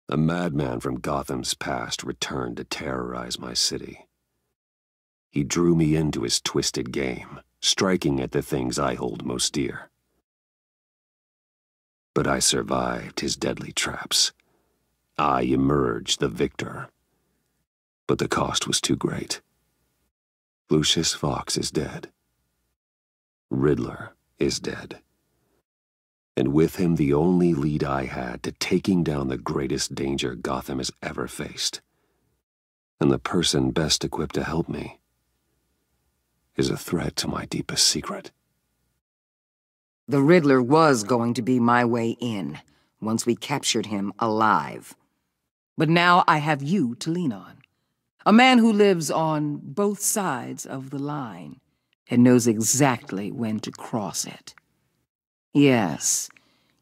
A madman from Gotham's past returned to terrorize my city. He drew me into his twisted game, striking at the things I hold most dear. But I survived his deadly traps. I emerged the victor. But the cost was too great. Lucius Fox is dead. Riddler is dead. And with him the only lead I had to taking down the greatest danger Gotham has ever faced. And the person best equipped to help me is a threat to my deepest secret. The Riddler was going to be my way in, once we captured him alive. But now I have you to lean on. A man who lives on both sides of the line and knows exactly when to cross it. Yes,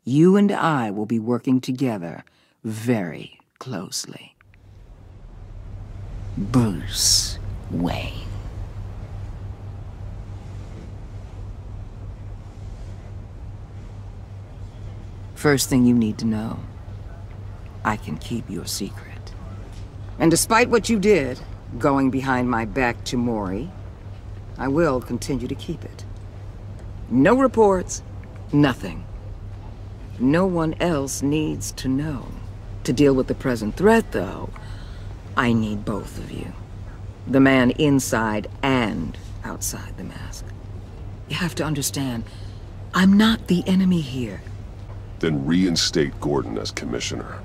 you and I will be working together very closely. Bruce Wayne. First thing you need to know, I can keep your secret. And despite what you did, going behind my back to Mori, I will continue to keep it. No reports, nothing. No one else needs to know. To deal with the present threat, though, I need both of you. The man inside and outside the mask. You have to understand, I'm not the enemy here. Then reinstate Gordon as commissioner.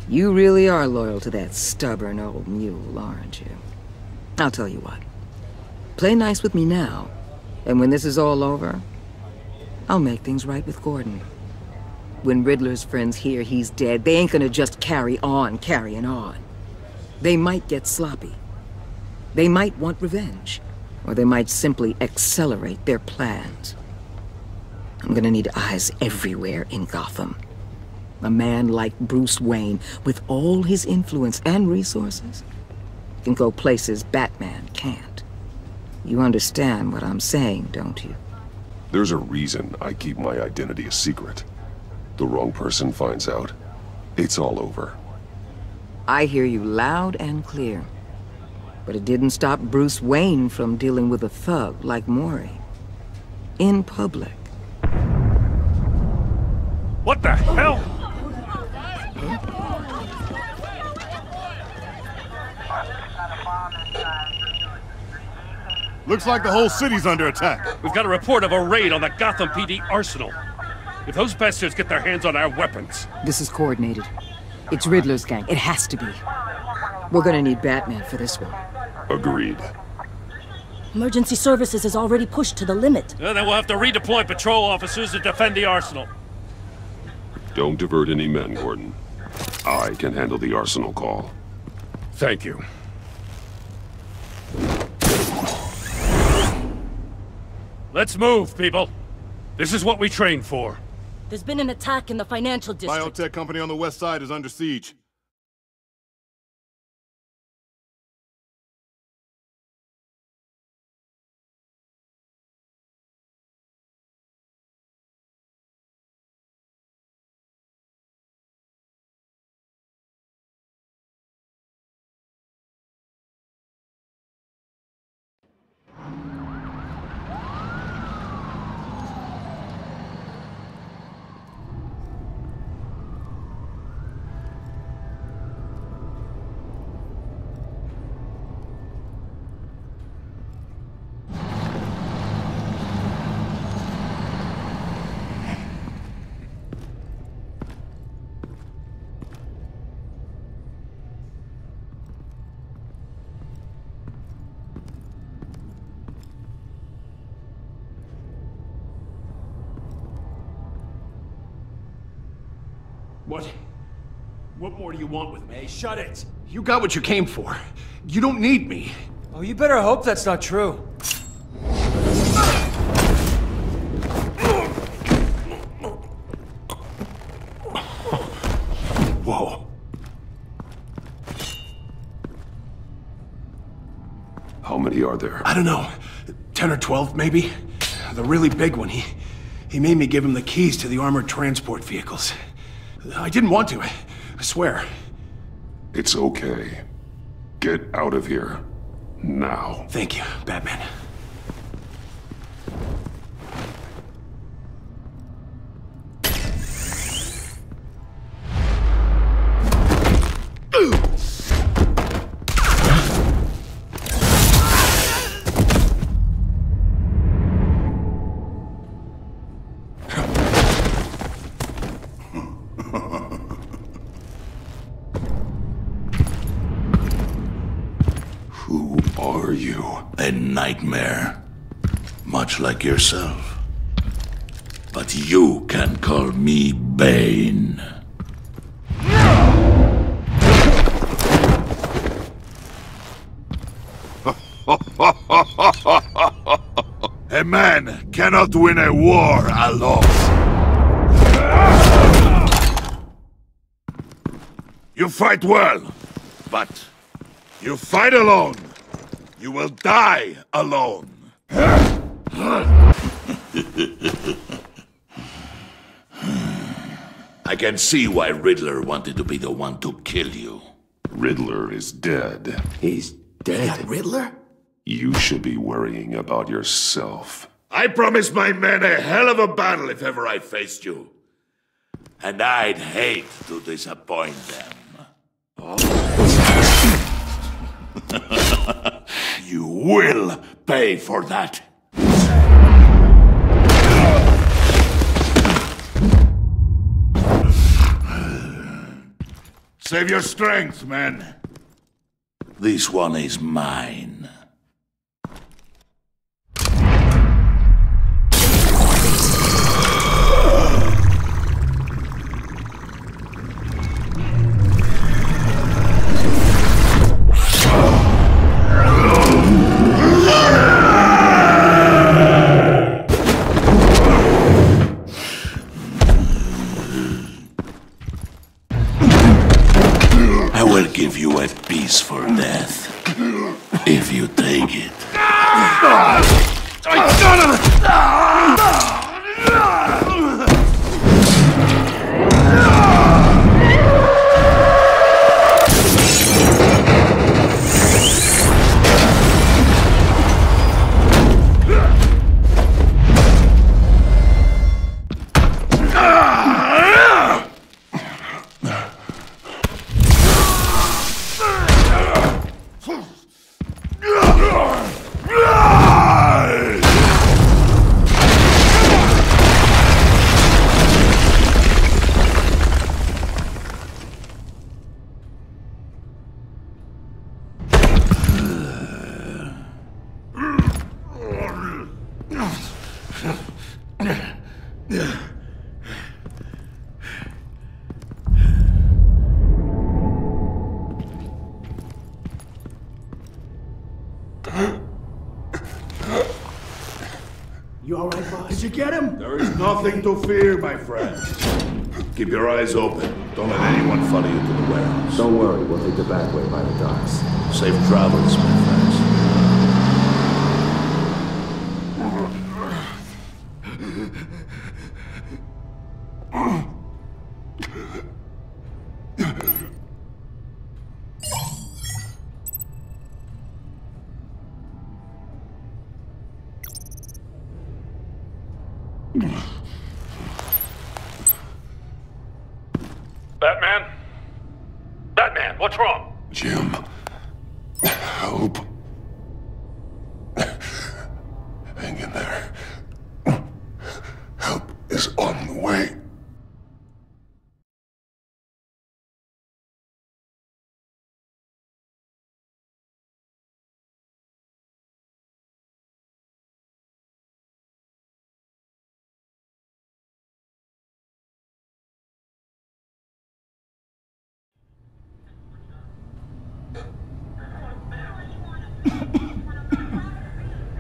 You really are loyal to that stubborn old mule, aren't you? I'll tell you what. Play nice with me now, and when this is all over, I'll make things right with Gordon. When Riddler's friends hear he's dead, they ain't gonna just carry on carrying on. They might get sloppy. They might want revenge, or they might simply accelerate their plans. I'm gonna need eyes everywhere in Gotham. A man like Bruce Wayne, with all his influence and resources, can go places Batman can't. You understand what I'm saying, don't you? There's a reason I keep my identity a secret. The wrong person finds out, it's all over. I hear you loud and clear. But it didn't stop Bruce Wayne from dealing with a thug like Mori. In public. What the hell? Looks like the whole city's under attack. We've got a report of a raid on the Gotham PD Arsenal. If those bastards get their hands on our weapons... This is coordinated. It's Riddler's gang. It has to be. We're gonna need Batman for this one. Agreed. Emergency services is already pushed to the limit. Then we'll have to redeploy patrol officers to defend the Arsenal. Don't divert any men, Gordon. I can handle the Arsenal call. Thank you. Let's move, people. This is what we trained for. There's been an attack in the financial district. Biotech company on the west side is under siege. What more do you want with me? Hey, shut it! You got what you came for. You don't need me. Oh, you better hope that's not true. Whoa. How many are there? I don't know. 10 or 12, maybe? The really big one, he made me give him the keys to the armored transport vehicles. I didn't want to. I swear. It's okay. Get out of here. Now. Thank you, Batman. Who are you? A nightmare. Much like yourself. But you can call me Bane. A man cannot win a war alone. You fight well, but you fight alone. You will die alone. I can see why Riddler wanted to be the one to kill you. Riddler is dead. He's dead. Riddler? You should be worrying about yourself. I promised my men a hell of a battle if ever I faced you. And I'd hate to disappoint them. You will pay for that. Save your strength, men. This one is mine. I will give you a peaceful death, if you take it. You alright, boss? Did you get him? There is nothing to fear, my friend. Keep your eyes open. Don't let anyone follow you to the warehouse. Don't worry, we'll take the back way by the docks. Safe travels, my friends. Batman? Batman, what's wrong? Jim. Help. Hang in there. Help is on the way.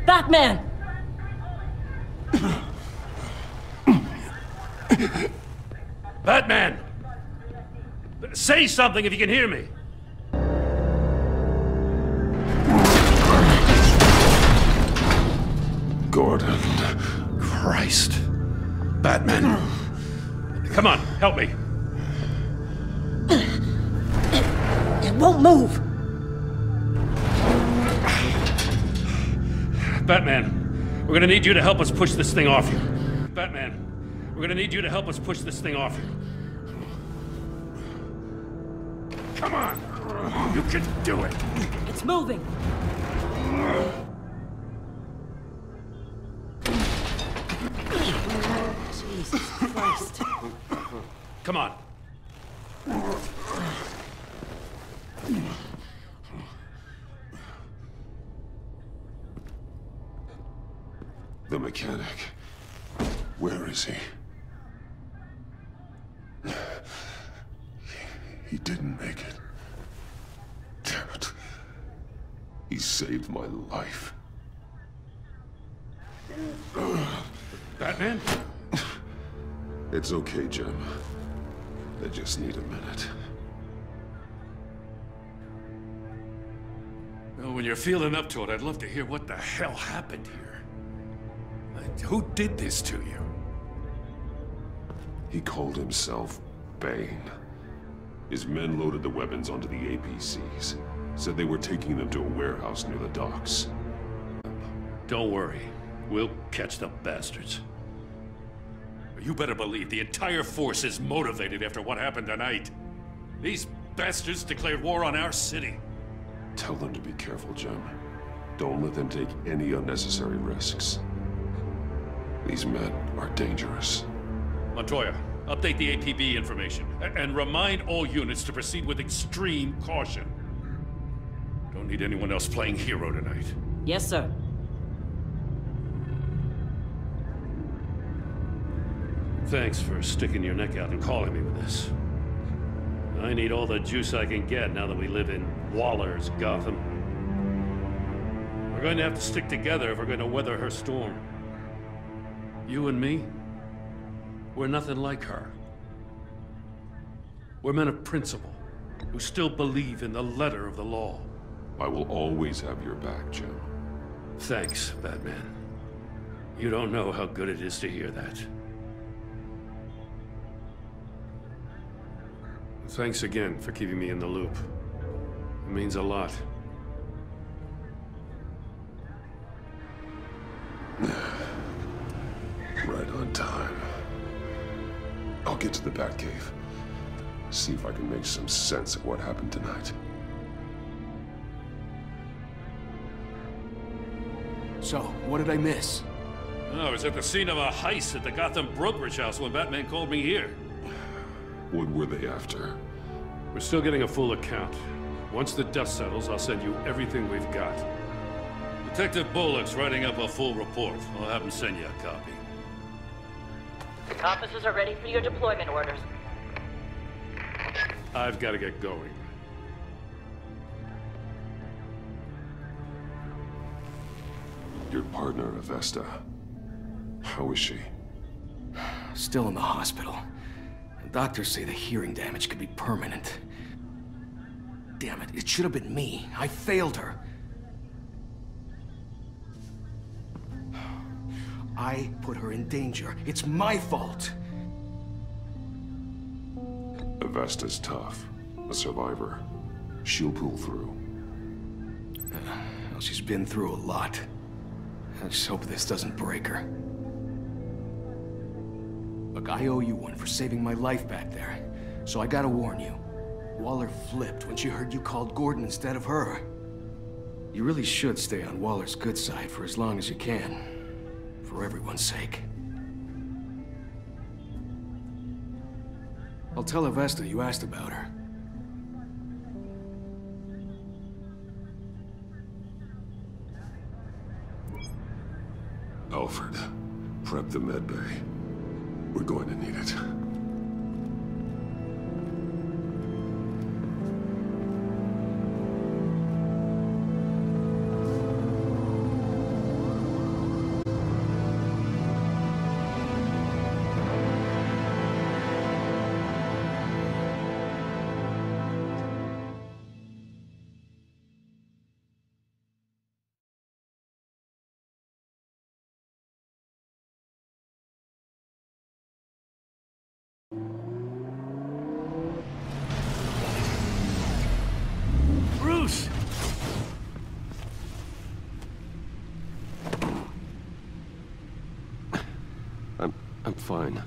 Batman! Batman! Say something if you can hear me. Gordon. Christ. Batman. Come on, help me. won't move! Batman, we're gonna need you to help us push this thing off you. Batman, we're gonna need you to help us push this thing off you. Come on! You can do it! It's moving! Jesus Christ. Come on. The mechanic. Where is he? He didn't make it. Damn it. He saved my life. Batman? It's okay, Jim. I just need a minute. Well, when you're feeling up to it, I'd love to hear what the hell happened here. Who did this to you? He called himself Bane. His men loaded the weapons onto the APCs. Said they were taking them to a warehouse near the docks. Don't worry. We'll catch the bastards. You better believe the entire force is motivated after what happened tonight. These bastards declared war on our city. Tell them to be careful, Jim. Don't let them take any unnecessary risks. These men are dangerous. Montoya, update the APB information. And remind all units to proceed with extreme caution. Don't need anyone else playing hero tonight. Yes, sir. Thanks for sticking your neck out and calling me with this. I need all the juice I can get now that we live in Waller's Gotham. We're going to have to stick together if we're going to weather her storm. You and me, we're nothing like her. We're men of principle, who still believe in the letter of the law. I will always have your back, Jim. Thanks, Batman. You don't know how good it is to hear that. Thanks again for keeping me in the loop. It means a lot. Right on time. I'll get to the Batcave. See if I can make some sense of what happened tonight. So, what did I miss? Oh, I was at the scene of a heist at the Gotham brokerage house when Batman called me here. What were they after? We're still getting a full account. Once the dust settles, I'll send you everything we've got. Detective Bullock's writing up a full report. I'll have him send you a copy. Officers are ready for your deployment orders. I've got to get going. Your partner, Avesta. How is she? Still in the hospital. Doctors say the hearing damage could be permanent. Damn it, it should have been me. I failed her. I put her in danger. It's my fault. Avesta's tough. A survivor. She'll pull through. Well, she's been through a lot. I just hope this doesn't break her. Look, I owe you one for saving my life back there. So I gotta warn you. Waller flipped when she heard you called Gordon instead of her. You really should stay on Waller's good side for as long as you can. For everyone's sake. I'll tell Avesta you asked about her. Alfred, prep the med bay. We're going to need it. I'm fine.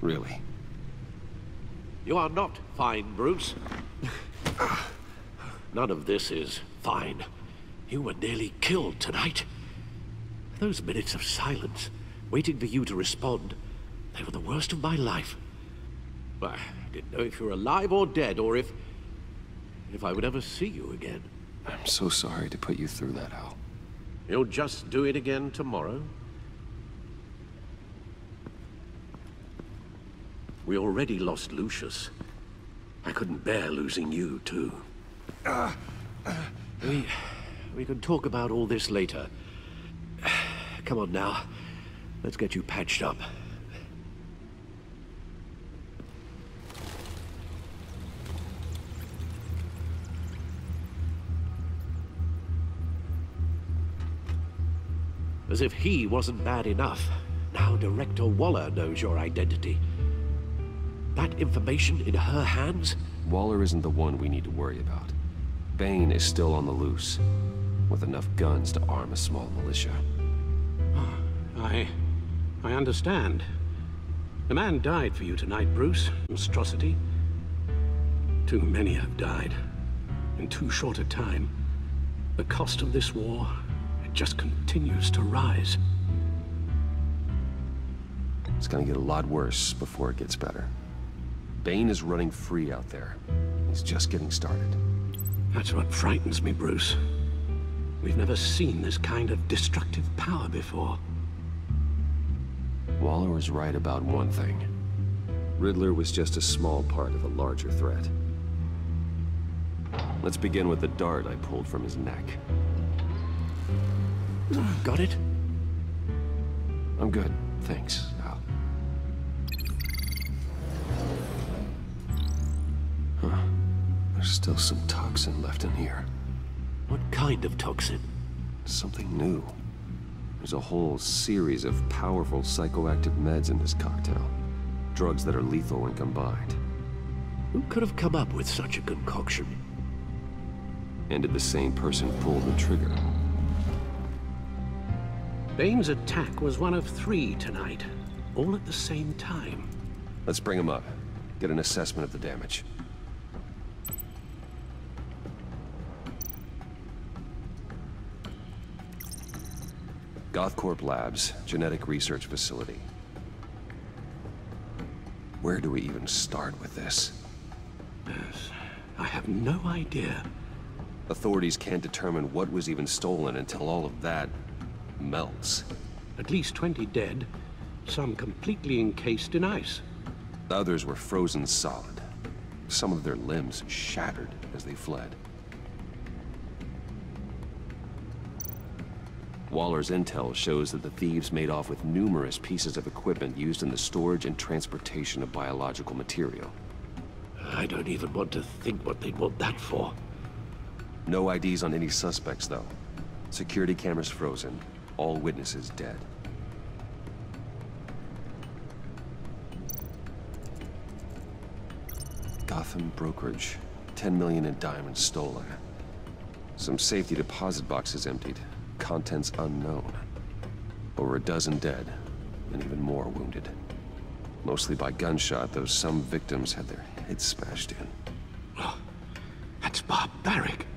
Really. You are not fine, Bruce. None of this is fine. You were nearly killed tonight. Those minutes of silence, waiting for you to respond, they were the worst of my life. I didn't know if you were alive or dead, or if I would ever see you again. I'm so sorry to put you through that, Al. You'll just do it again tomorrow? We already lost Lucius. I couldn't bear losing you, too. We can talk about all this later. Come on now. Let's get you patched up. As if he wasn't bad enough, now Director Waller knows your identity. That information in her hands? Waller isn't the one we need to worry about. Bane is still on the loose, with enough guns to arm a small militia. I understand. The man died for you tonight, Bruce. Monstrosity. Too many have died. In too short a time. The cost of this war, it just continues to rise. It's gonna get a lot worse before it gets better. Bane is running free out there. He's just getting started. That's what frightens me, Bruce. We've never seen this kind of destructive power before. Waller was right about one thing. Riddler was just a small part of a larger threat. Let's begin with the dart I pulled from his neck. Got it? I'm good, thanks, Al. Huh. There's still some toxin left in here. What kind of toxin? Something new. There's a whole series of powerful psychoactive meds in this cocktail. Drugs that are lethal when combined. Who could have come up with such a concoction? And did the same person pull the trigger? Bane's attack was one of 3 tonight, all at the same time. Let's bring him up. Get an assessment of the damage. Gothcorp Labs, genetic research facility. Where do we even start with this? Yes, I have no idea. Authorities can't determine what was even stolen until all of that melts. At least 20 dead, some completely encased in ice. Others were frozen solid. Some of their limbs shattered as they fled. Waller's intel shows that the thieves made off with numerous pieces of equipment used in the storage and transportation of biological material. I don't even want to think what they'd want that for. No IDs on any suspects, though. Security cameras frozen. All witnesses dead. Gotham brokerage. 10 million in diamonds stolen. Some safety deposit boxes emptied. Contents unknown. Over a dozen dead, and even more wounded. Mostly by gunshot, though some victims had their heads smashed in. Oh, that's barbaric.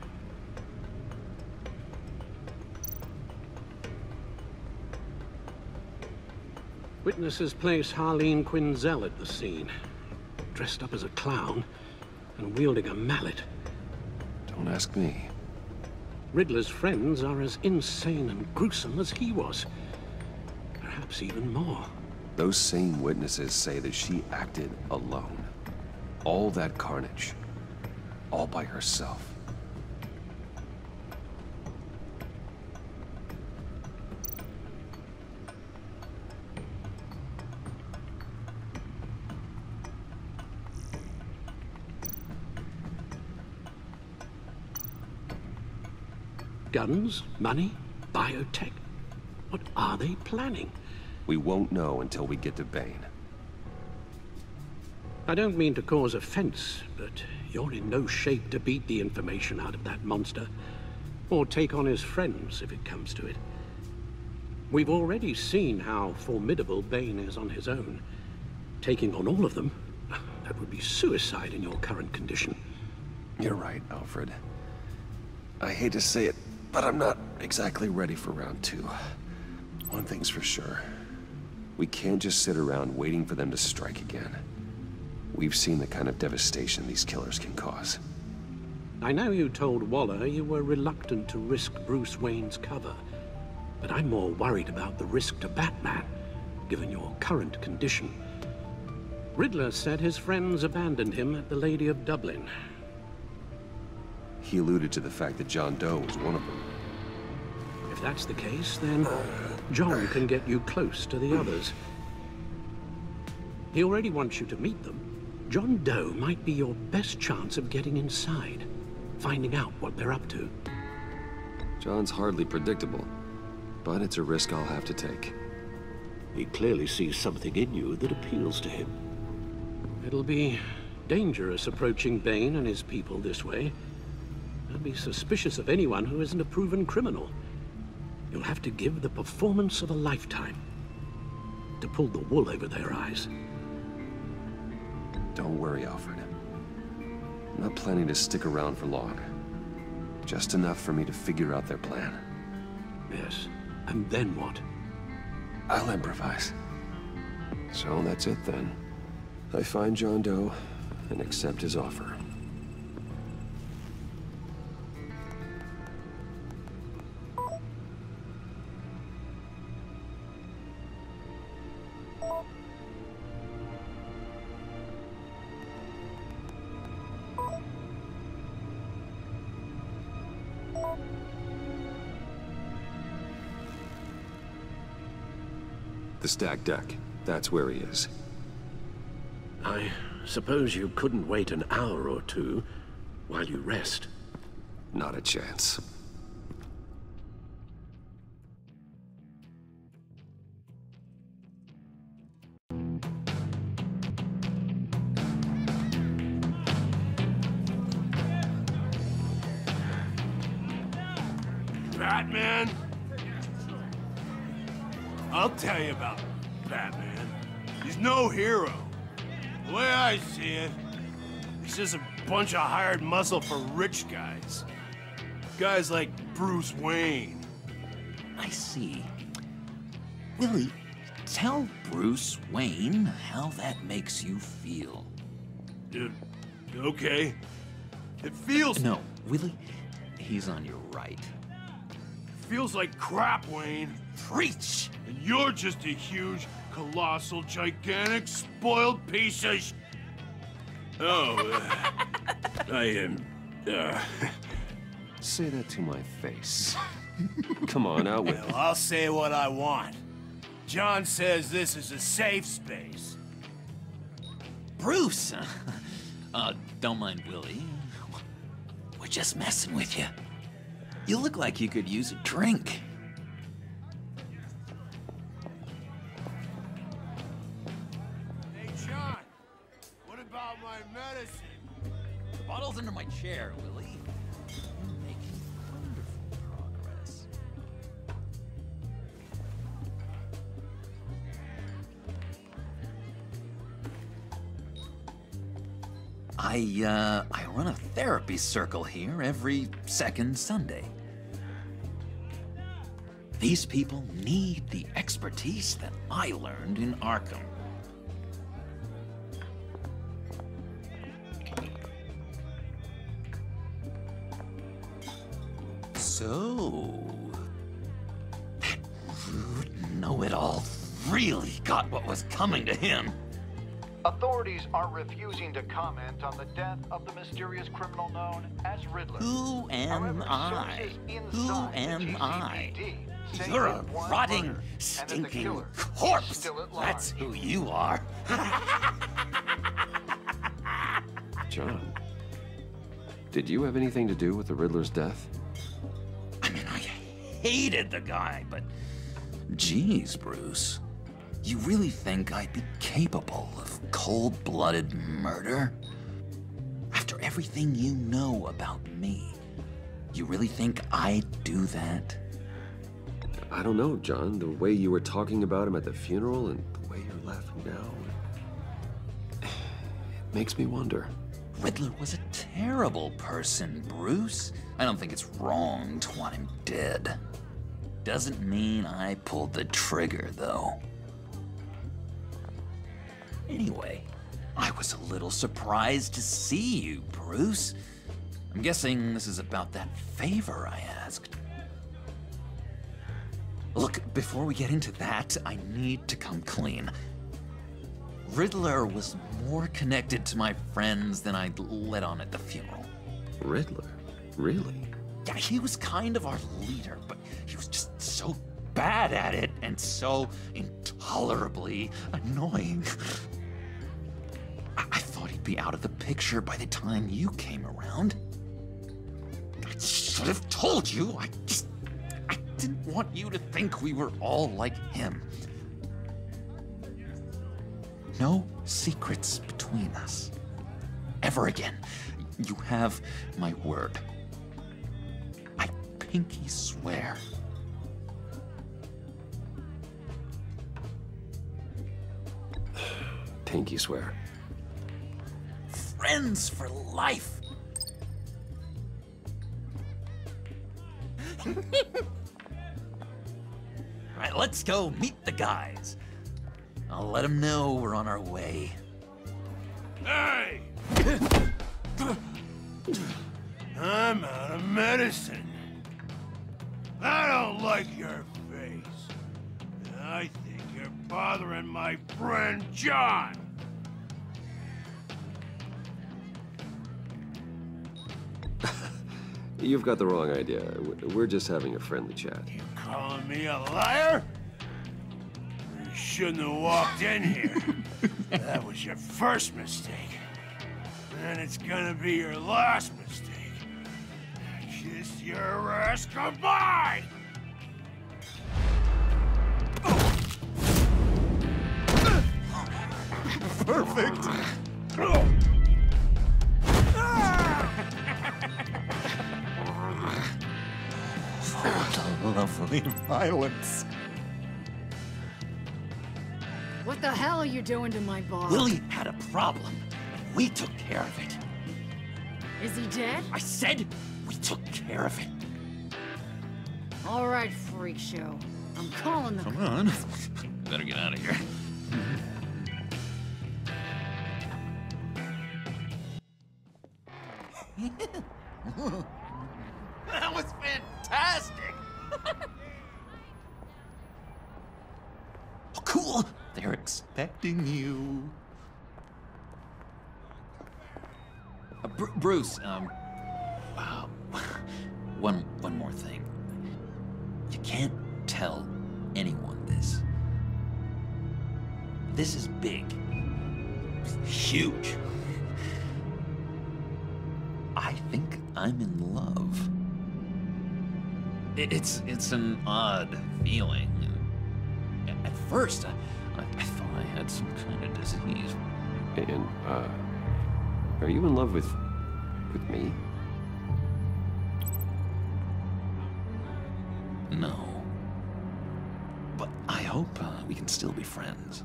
Witnesses place Harleen Quinzel at the scene, dressed up as a clown and wielding a mallet. Don't ask me. Riddler's friends are as insane and gruesome as he was. Perhaps even more. Those same witnesses say that she acted alone. All that carnage. All by herself. Guns, money, biotech. What are they planning? We won't know until we get to Bane. I don't mean to cause offense, but you're in no shape to beat the information out of that monster. Or take on his friends, if it comes to it. We've already seen how formidable Bane is on his own. Taking on all of them, that would be suicide in your current condition. You're right, Alfred. I hate to say it, but I'm not exactly ready for round 2. One thing's for sure. We can't just sit around waiting for them to strike again. We've seen the kind of devastation these killers can cause. I know you told Waller you were reluctant to risk Bruce Wayne's cover, but I'm more worried about the risk to Batman, given your current condition. Riddler said his friends abandoned him at the Lady of Dublin. He alluded to the fact that John Doe was one of them. If that's the case, then John can get you close to the others. He already wants you to meet them. John Doe might be your best chance of getting inside, finding out what they're up to. John's hardly predictable, but it's a risk I'll have to take. He clearly sees something in you that appeals to him. It'll be dangerous approaching Bane and his people this way. They'll be suspicious of anyone who isn't a proven criminal. You'll have to give the performance of a lifetime to pull the wool over their eyes. Don't worry, Alfred. I'm not planning to stick around for long. Just enough for me to figure out their plan. Yes, and then what? I'll improvise. So that's it then. I find John Doe and accept his offer. The stacked deck. That's where he is. I suppose you couldn't wait an hour or two while you rest. Not a chance. Batman? I'll tell you about Batman. He's no hero. The way I see it, he's just a bunch of hired muscle for rich guys. Guys like Bruce Wayne. I see. Willie, tell Bruce Wayne how that makes you feel. Okay. It feels... No, Willie, he's on your right. Feels like crap, Wayne. Preach! And you're just a huge, colossal, gigantic, spoiled piece of sh... Oh, I am... Say that to my face. Come on, out with it. I'll say what I want. John says this is a safe space. Bruce! Don't mind Willie. We're just messing with you. You look like you could use a drink. Hey, John, what about my medicine? The bottle's under my chair, Willie. You're making wonderful progress. I run a therapy circle here every second Sunday. These people need the expertise that I learned in Arkham. So, that rude know-it-all really got what was coming to him. Authorities are refusing to comment on the death of the mysterious criminal known as Riddler. Who am I? Who am I? You're a rotting, stinking corpse. That's who you are. John, did you have anything to do with the Riddler's death? I mean, I hated the guy, but... Geez, Bruce. You really think I'd be capable of cold-blooded murder? After everything you know about me, you really think I'd do that? I don't know, John. The way you were talking about him at the funeral and the way you're laughing now... It makes me wonder. Riddler was a terrible person, Bruce. I don't think it's wrong to want him dead. Doesn't mean I pulled the trigger, though. Anyway, I was a little surprised to see you, Bruce. I'm guessing this is about that favor I asked. Look, before we get into that, I need to come clean. Riddler was more connected to my friends than I'd let on at the funeral. Riddler? Really? Yeah, he was kind of our leader, but he was just so bad at it and so intolerably annoying. I thought he'd be out of the picture by the time you came around. I should have told you. I didn't want you to think we were all like him. No secrets between us. Ever again. You have my word. I pinky swear. Pinky swear. Friends for life. All right, let's go meet the guys. I'll let them know we're on our way. Hey! I'm out of medicine. I don't like your face. I think you're bothering my friend John. You've got the wrong idea. We're just having a friendly chat. You calling me a liar? You shouldn't have walked in here. That was your first mistake. And it's gonna be your last mistake. Kiss your ass goodbye! Perfect! What a lovely violence. What the hell are you doing to my bar? Willie had a problem. We took care of it. Is he dead? I said we took care of it. All right, freak show. I'm calling the... Come on. Better get out of here. That was fantastic! Oh, cool! They're expecting you. Bruce, one more thing. You can't tell anyone this. This is big. Huge. I think I'm in love. It's an odd feeling. At first, I thought I had some kind of disease. And, are you in love with me? No. But I hope we can still be friends.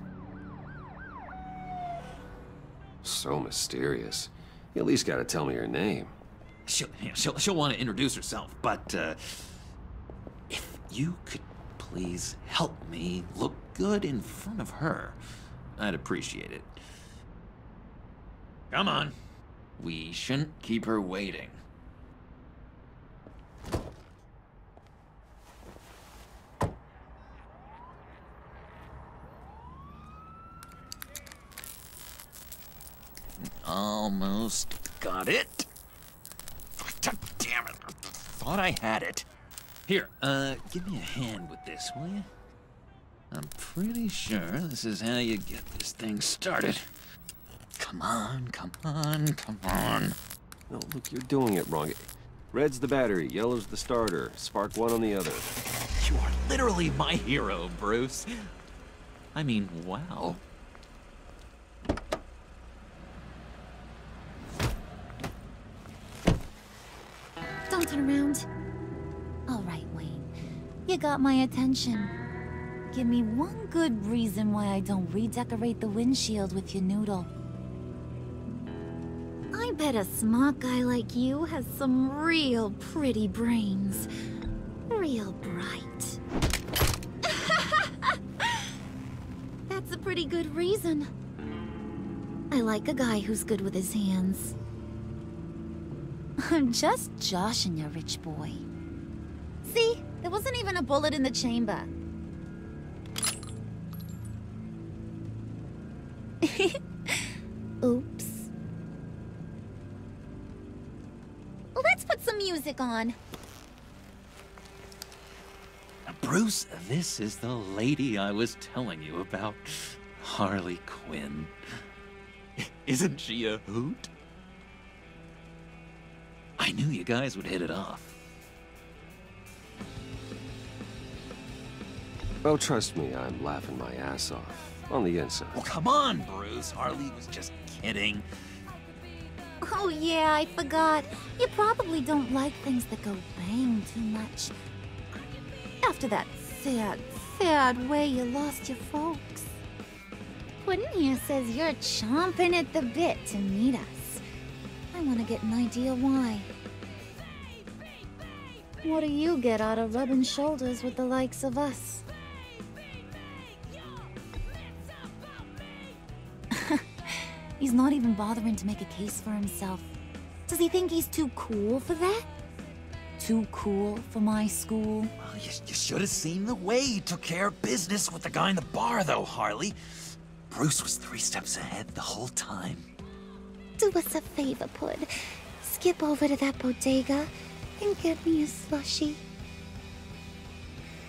So mysterious. You at least gotta tell me her name. She'll want to introduce herself, but if you could please help me look good in front of her, I'd appreciate it. Come on. We shouldn't keep her waiting. Almost got it. God damn it. I thought I had it. Here, give me a hand with this, will you? I'm pretty sure this is how you get this thing started. Come on, come on, come on. No, look, you're doing it wrong. Red's the battery, yellow's the starter. Spark one on the other. You are literally my hero, Bruce. I mean, wow. Don't turn around. All right, Wayne. You got my attention. Give me one good reason why I don't redecorate the windshield with your noodle. I bet a smart guy like you has some real pretty brains. Real bright. That's a pretty good reason. I like a guy who's good with his hands. I'm just joshing you, rich boy. See? There wasn't even a bullet in the chamber. Oops. Let's put some music on. Bruce, this is the lady I was telling you about. Harley Quinn. Isn't she a hoot? I knew you guys would hit it off. Oh, trust me, I'm laughing my ass off. On the inside. Oh, come on, Bruce. Harley was just kidding. Oh yeah, I forgot. You probably don't like things that go bang too much. After that sad way you lost your folks. Puddin' here says you're chomping at the bit to meet us. I want to get an idea why. What do you get out of rubbing shoulders with the likes of us? He's not even bothering to make a case for himself. Does he think he's too cool for that? Too cool for my school? Well, you should have seen the way he took care of business with the guy in the bar, though, Harley. Bruce was 3 steps ahead the whole time. Do us a favor, Pud. Skip over to that bodega and get me a slushie.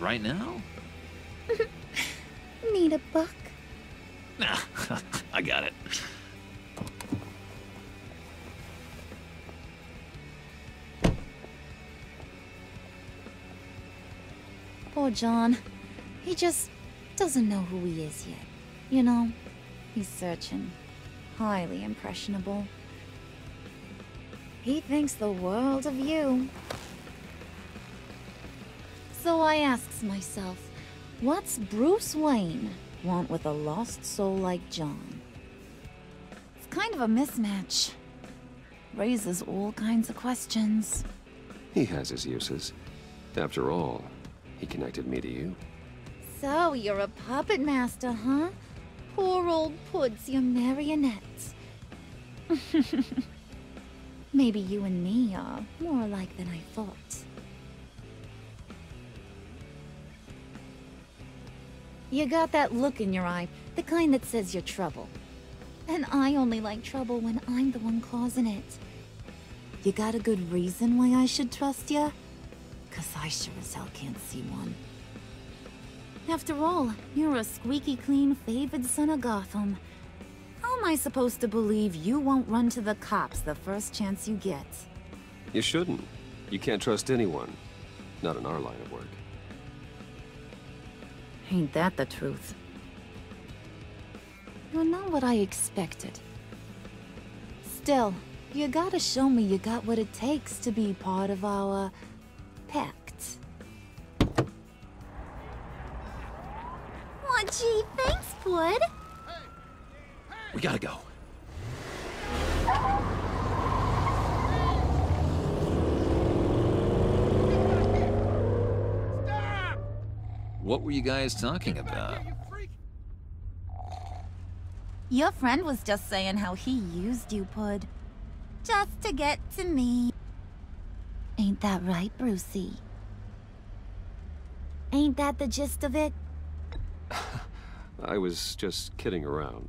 Right now? Need a buck? Nah, I got it. Poor John. He just doesn't know who he is yet. You know, he's searching. Highly impressionable. He thinks the world of you. So I asks myself, what's Bruce Wayne want with a lost soul like John? It's kind of a mismatch. Raises all kinds of questions. He has his uses. After all, he connected me to you. So you're a puppet master, huh? Poor old Pud's your marionette. Maybe you and me are more alike than I thought. You got that look in your eye, the kind that says you're trouble. And I only like trouble when I'm the one causing it. You got a good reason why I should trust you? 'Cause I sure as hell can't see one. After all, you're a squeaky clean favored son of Gotham. How am I supposed to believe you won't run to the cops the first chance you get? You shouldn't. You can't trust anyone. Not in our line of work. Ain't that the truth? You're not what I expected. Still, you gotta show me you got what it takes to be part of our Pact. Aw, gee, thanks, Pud. We gotta go. What were you guys talking about? Your friend was just saying how he used you, Pud. Just to get to me. Ain't that right, Brucey? Ain't that the gist of it? I was just kidding around.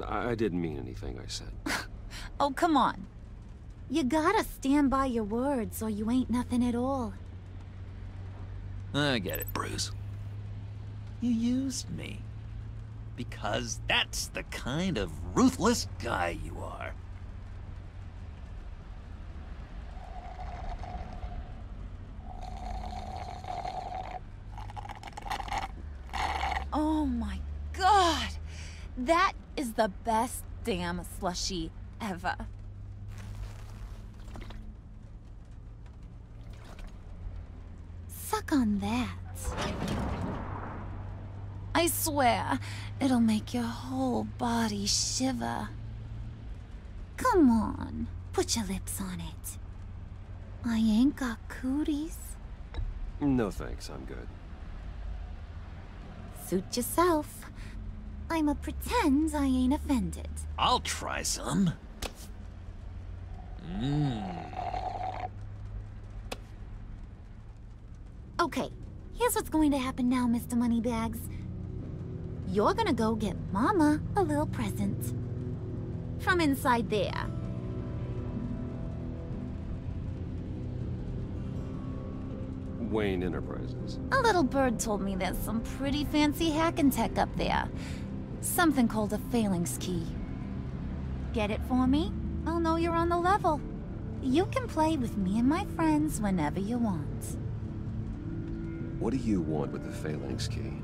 I didn't mean anything I said. Oh, come on. You gotta stand by your words or you ain't nothing at all. I get it, Bruce. You used me. Because that's the kind of ruthless guy you are. Oh my god! That is the best damn slushie ever. So suck on that. I swear, it'll make your whole body shiver. Come on, put your lips on it. I ain't got cooties. No thanks, I'm good. Suit yourself. I'ma pretend I ain't offended. I'll try some. Okay, here's what's going to happen now, Mr. Moneybags. You're gonna go get Mama a little present. From inside there. Wayne Enterprises. A little bird told me there's some pretty fancy hacking tech up there. Something called a phalanx key. Get it for me? I'll know you're on the level. You can play with me and my friends whenever you want. What do you want with the phalanx key?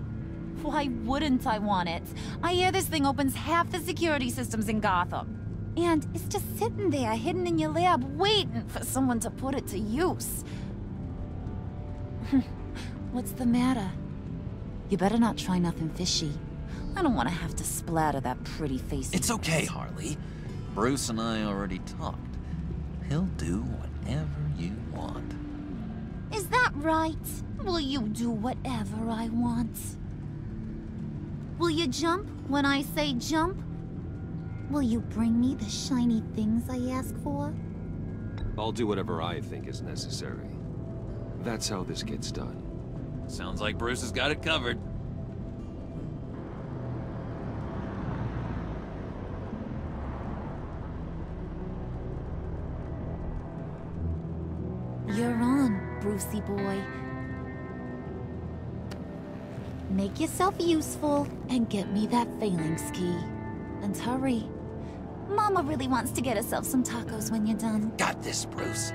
Why wouldn't I want it? I hear this thing opens half the security systems in Gotham. And it's just sitting there, hidden in your lab, waiting for someone to put it to use. What's the matter? You better not try nothing fishy. I don't want to have to splatter that pretty face. It's okay, Harley. Bruce and I already talked. He'll do whatever you want. Is that right? Will you do whatever I want? Will you jump when I say jump? Will you bring me the shiny things I ask for? I'll do whatever I think is necessary. That's how this gets done. Sounds like Bruce has got it covered. You're on, Brucey boy. Make yourself useful and get me that phalanx key. And hurry. Mama really wants to get herself some tacos when you're done. Got this, Bruce.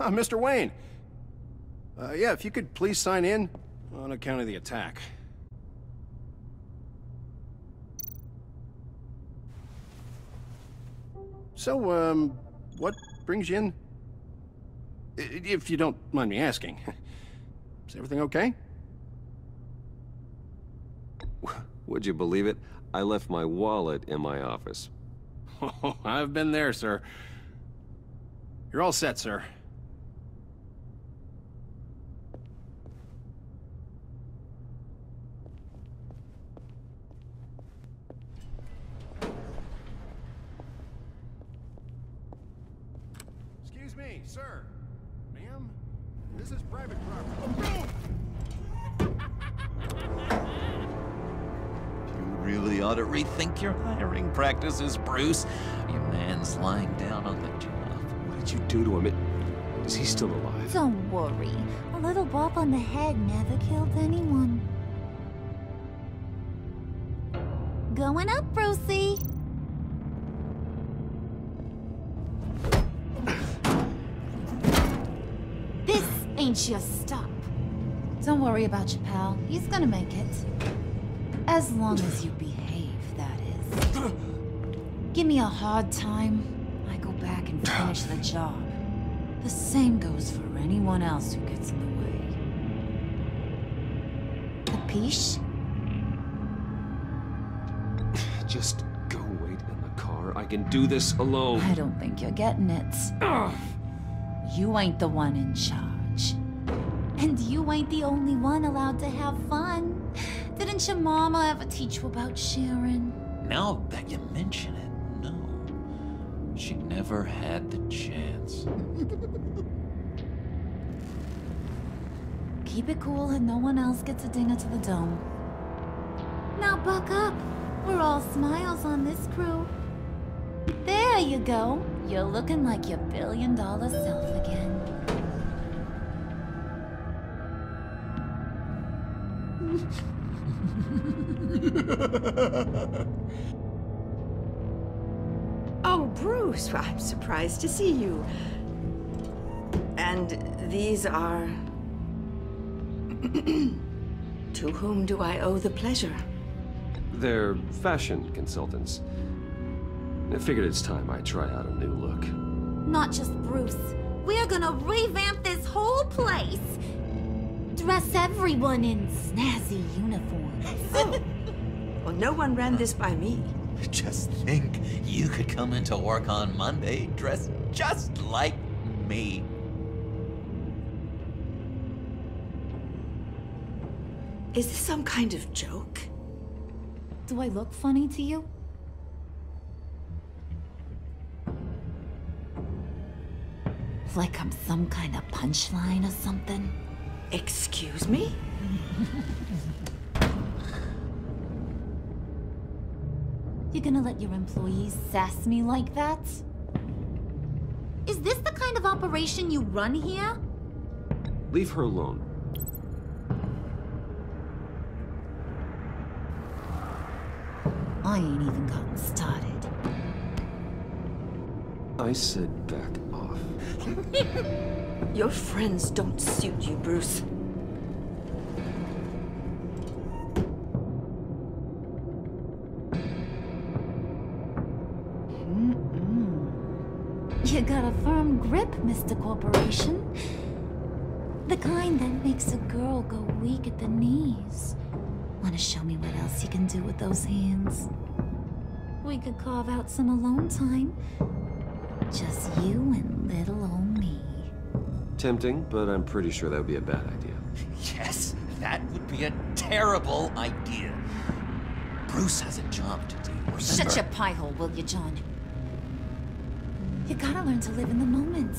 Mr. Wayne. Yeah, if you could please sign in on account of the attack. So, what brings you in? If you don't mind me asking. Is everything okay? Would you believe it? I left my wallet in my office. Oh, I've been there, sir. You're all set, sir. Excuse me, sir. Ma'am, this is private property. You really ought to rethink your hiring practices, Bruce. Your man's lying down on the job. What did you do to him? Is he still alive? Don't worry. A little bop on the head never killed anyone. Going up, Brucey. This ain't your stop. Don't worry about your pal. He's gonna make it. As long as you behave, that is. Give me a hard time, I go back and finish the job. The same goes for anyone else who gets in the way. Capiche? Just go wait in the car. I can do this alone. I don't think you're getting it. You ain't the one in charge. And you ain't the only one allowed to have fun. Didn't your mama ever teach you about sharing? Now that you mention it, no. She never had the chance. Keep it cool and no one else gets a dinger to the dome. Now buck up. We're all smiles on this crew. There you go. You're looking like your billion-dollar self again. Oh, Bruce, well, I'm surprised to see you. And these are... To whom do I owe the pleasure? They're fashion consultants. I figured it's time I try out a new look. Not just Bruce. We're gonna revamp this whole place. Dress everyone in snazzy uniforms. Oh. Well, no one ran this by me. Just think, you could come into work on Monday dressed just like me. Is this some kind of joke? Do I look funny to you? Like I'm some kind of punchline or something? Excuse me? You gonna let your employees sass me like that? Is this the kind of operation you run here? Leave her alone. I ain't even gotten started. I said back off. Your friends don't suit you, Bruce. You got a firm grip, Mr. Corporation. The kind that makes a girl go weak at the knees. Wanna show me what else you can do with those hands? We could carve out some alone time. Just you and little old me. Tempting, but I'm pretty sure that would be a bad idea. Yes, that would be a terrible idea. Bruce has a job to do, remember? Shut your pie hole, will you, John? You gotta learn to live in the moment.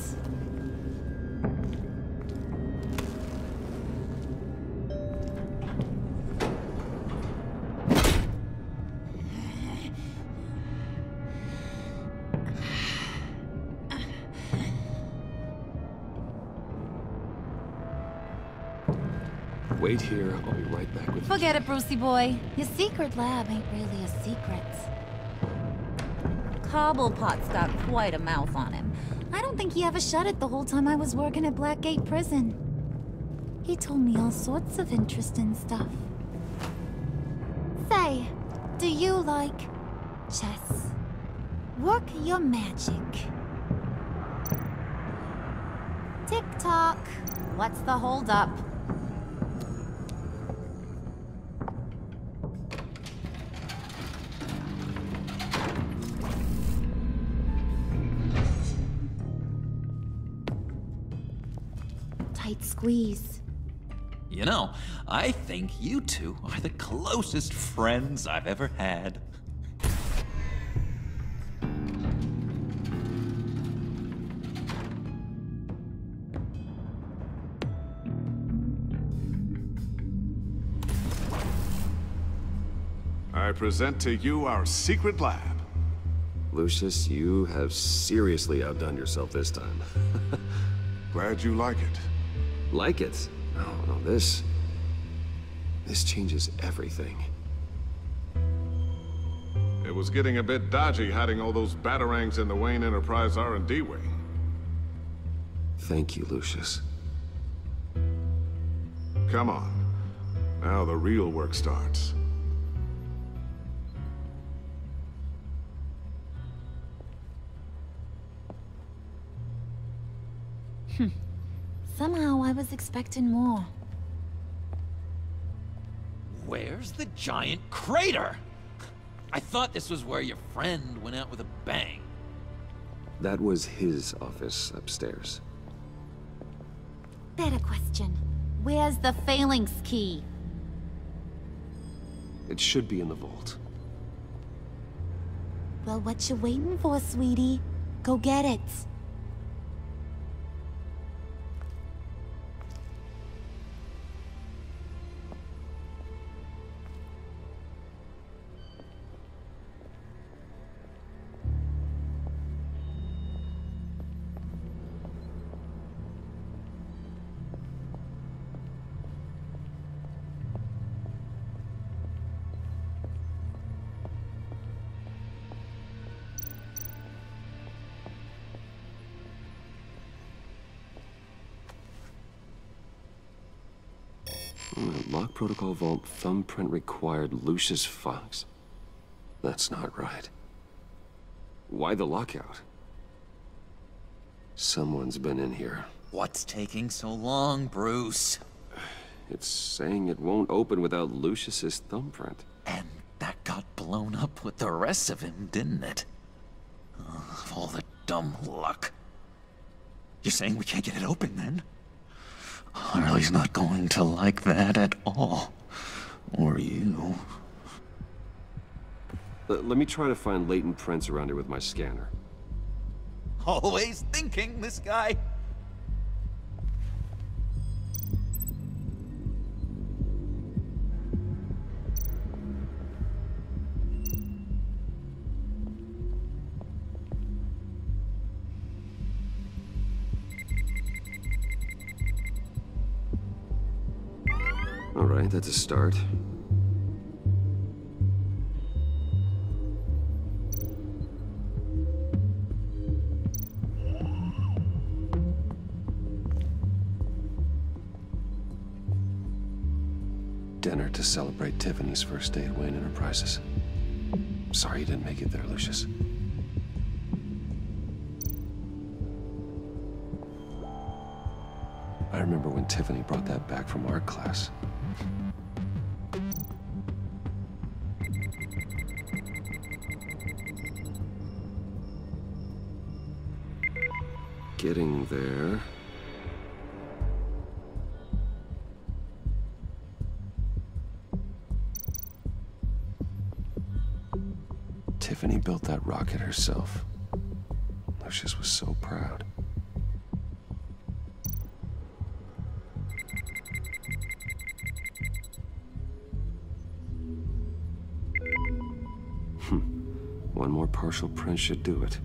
Wait here, I'll be right back with you. Forget it, Brucey boy. Your secret lab ain't really a secret. Cobblepot's got quite a mouth on him. I don't think he ever shut it the whole time I was working at Blackgate Prison. He told me all sorts of interesting stuff. Say, do you like chess? Work your magic. Tick-tock. What's the holdup? Tight squeeze. You know, I think you two are the closest friends I've ever had. I present to you our secret lab. Lucius, you have seriously outdone yourself this time. Glad you like it. Like it? No, this changes everything. It was getting a bit dodgy hiding all those batarangs in the Wayne Enterprise R&D wing. Thank you, Lucius. Come on. Now the real work starts. Somehow I was expecting more. Where's the giant crater? I thought this was where your friend went out with a bang. That was his office upstairs. Better question. Where's the phalanx key? It should be in the vault. Well, what you waiting for, sweetie? Go get it. Lock protocol vault thumbprint required Lucius Fox. That's not right. Why the lockout? Someone's been in here. What's taking so long, Bruce? It's saying it won't open without Lucius's thumbprint. And that got blown up with the rest of him, didn't it? All the dumb luck. You're saying we can't get it open, then? Harley's not going to like that at all. Or you. Let me try to find latent prints around here with my scanner. Always thinking, this guy. All right, that's a start. Dinner to celebrate Tiffany's first day at Wayne Enterprises. Sorry you didn't make it there, Lucius. I remember when Tiffany brought that back from art class. Getting there. Tiffany built that rocket herself. Lucius was so proud. One more partial print should do it.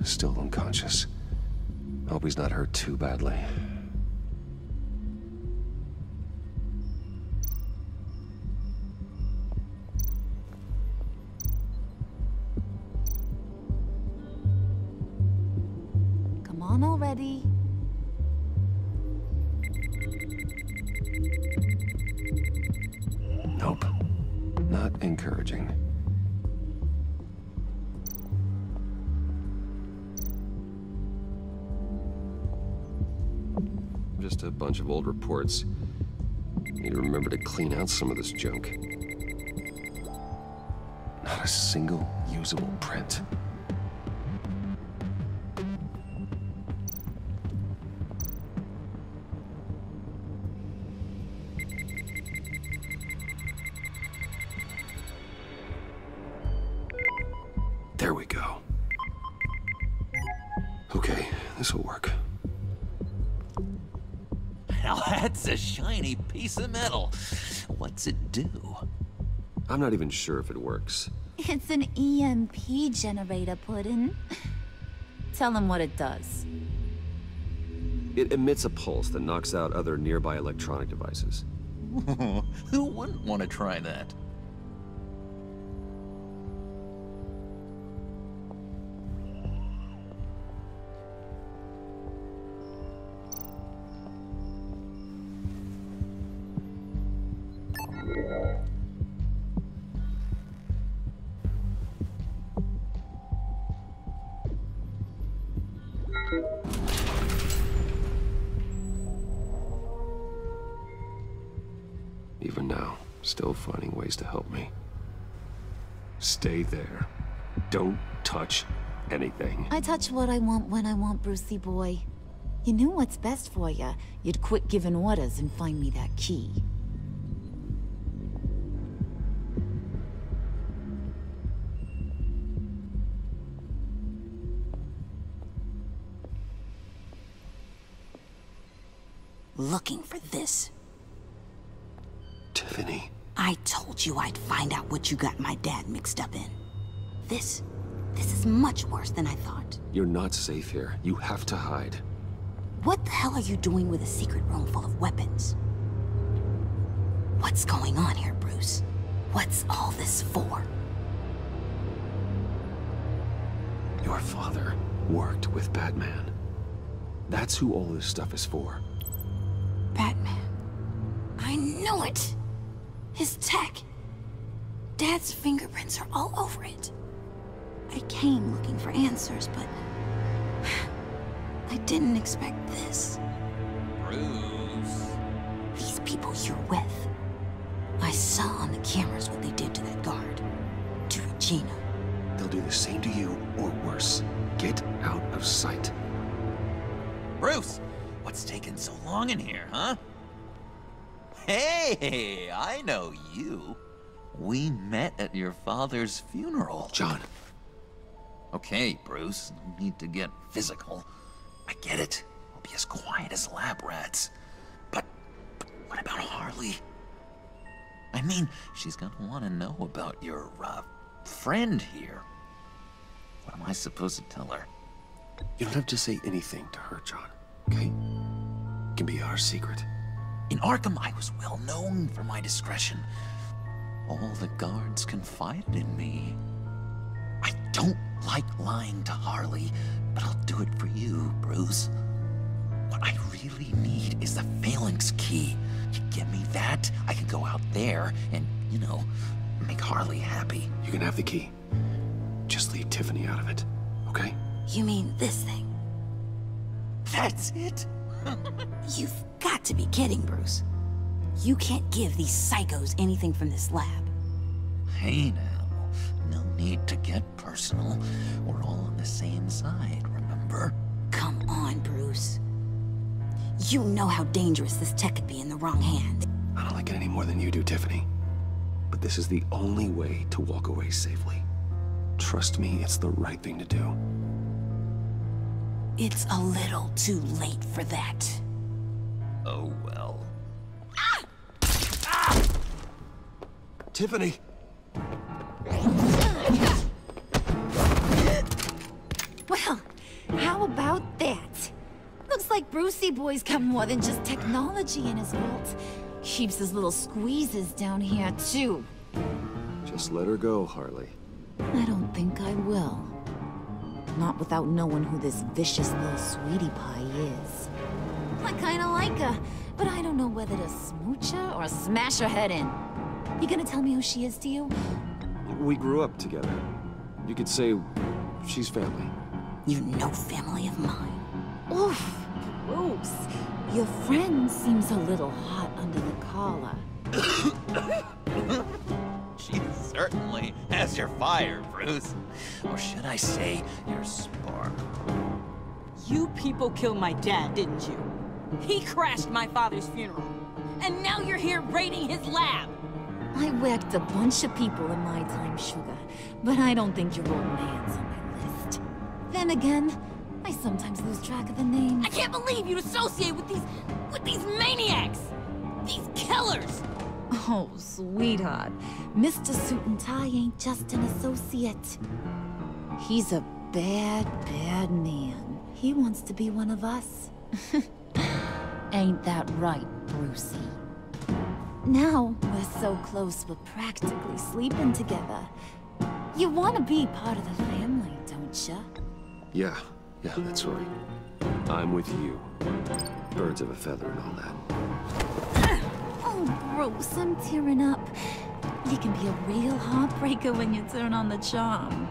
Still unconscious. Hope he's not hurt too badly. Come on already. Nope. Not encouraging. Just a bunch of old reports. Need to remember to clean out some of this junk. Not a single usable print. There we go. Okay, this'll work. Now that's a shiny piece of metal. What's it do? I'm not even sure if it works. It's an EMP generator, Puddin'. Tell him what it does. It emits a pulse that knocks out other nearby electronic devices. Who wouldn't want to try that? Even now, still finding ways to help me. Stay there. Don't touch anything. I touch what I want when I want, Brucey boy. You knew what's best for you. You'd quit giving orders and find me that key. Looking for this. Tiffany. I told you I'd find out what you got my dad mixed up in. This is much worse than I thought. You're not safe here. You have to hide. What the hell are you doing with a secret room full of weapons? What's going on here, Bruce? What's all this for? Your father worked with Batman. That's who all this stuff is for. Batman. I knew it! His tech. Dad's fingerprints are all over it. I came looking for answers, but I didn't expect this. Bruce. These people you're with. I saw on the cameras what they did to that guard. To Regina. They'll do the same to you, or worse. Get out of sight. Bruce! What's taking so long in here, huh? Hey, I know you. We met at your father's funeral. John. Okay, Bruce, no need to get physical. I get it. We'll be as quiet as lab rats. But what about Harley? I mean, she's gonna want to know about your, friend here. What am I supposed to tell her? You don't have to say anything to her, John, okay? It can be our secret. In Arkham, I was well known for my discretion. All the guards confided in me. I don't like lying to Harley, but I'll do it for you, Bruce. What I really need is the Phalanx key. You give me that, I can go out there and, you know, make Harley happy. You can have the key. Just leave Tiffany out of it, okay? You mean this thing? That's it? You've got to be kidding, Bruce. You can't give these psychos anything from this lab. Hey now, no need to get personal. We're all on the same side, remember? Come on, Bruce. You know how dangerous this tech could be in the wrong hands. I don't like it any more than you do, Tiffany. But this is the only way to walk away safely. Trust me, it's the right thing to do. It's a little too late for that. Oh well. Tiffany! Well, how about that? Looks like Brucey Boy's got more than just technology in his vault. Keeps his little squeezes down here, too. Just let her go, Harley. I don't think I will. Not without knowing who this vicious little sweetie pie is. I kinda like her, but I don't know whether to smooch her or smash her head in. You gonna tell me who she is to you? We grew up together. You could say she's family. You're no family of mine. Oof, Bruce. Your friend seems a little hot under the collar. She certainly has your fire, Bruce. Or should I say, your spark. You people killed my dad, didn't you? He crashed my father's funeral. And now you're here raiding his lab. I whacked a bunch of people in my time, Sugar, but I don't think your old man's on my list. Then again, I sometimes lose track of the names. I can't believe you'd associate with these maniacs! These killers! Oh, sweetheart. Mr. Suit and Tie ain't just an associate. He's a bad, bad man. He wants to be one of us. Ain't that right, Brucey? Now we're so close we're practically sleeping together. You want to be part of the family, don't ya? Yeah, that's right. I'm with you. Birds of a feather and all that. Oh, Bruce, I'm tearing up. You can be a real heartbreaker when you turn on the charm.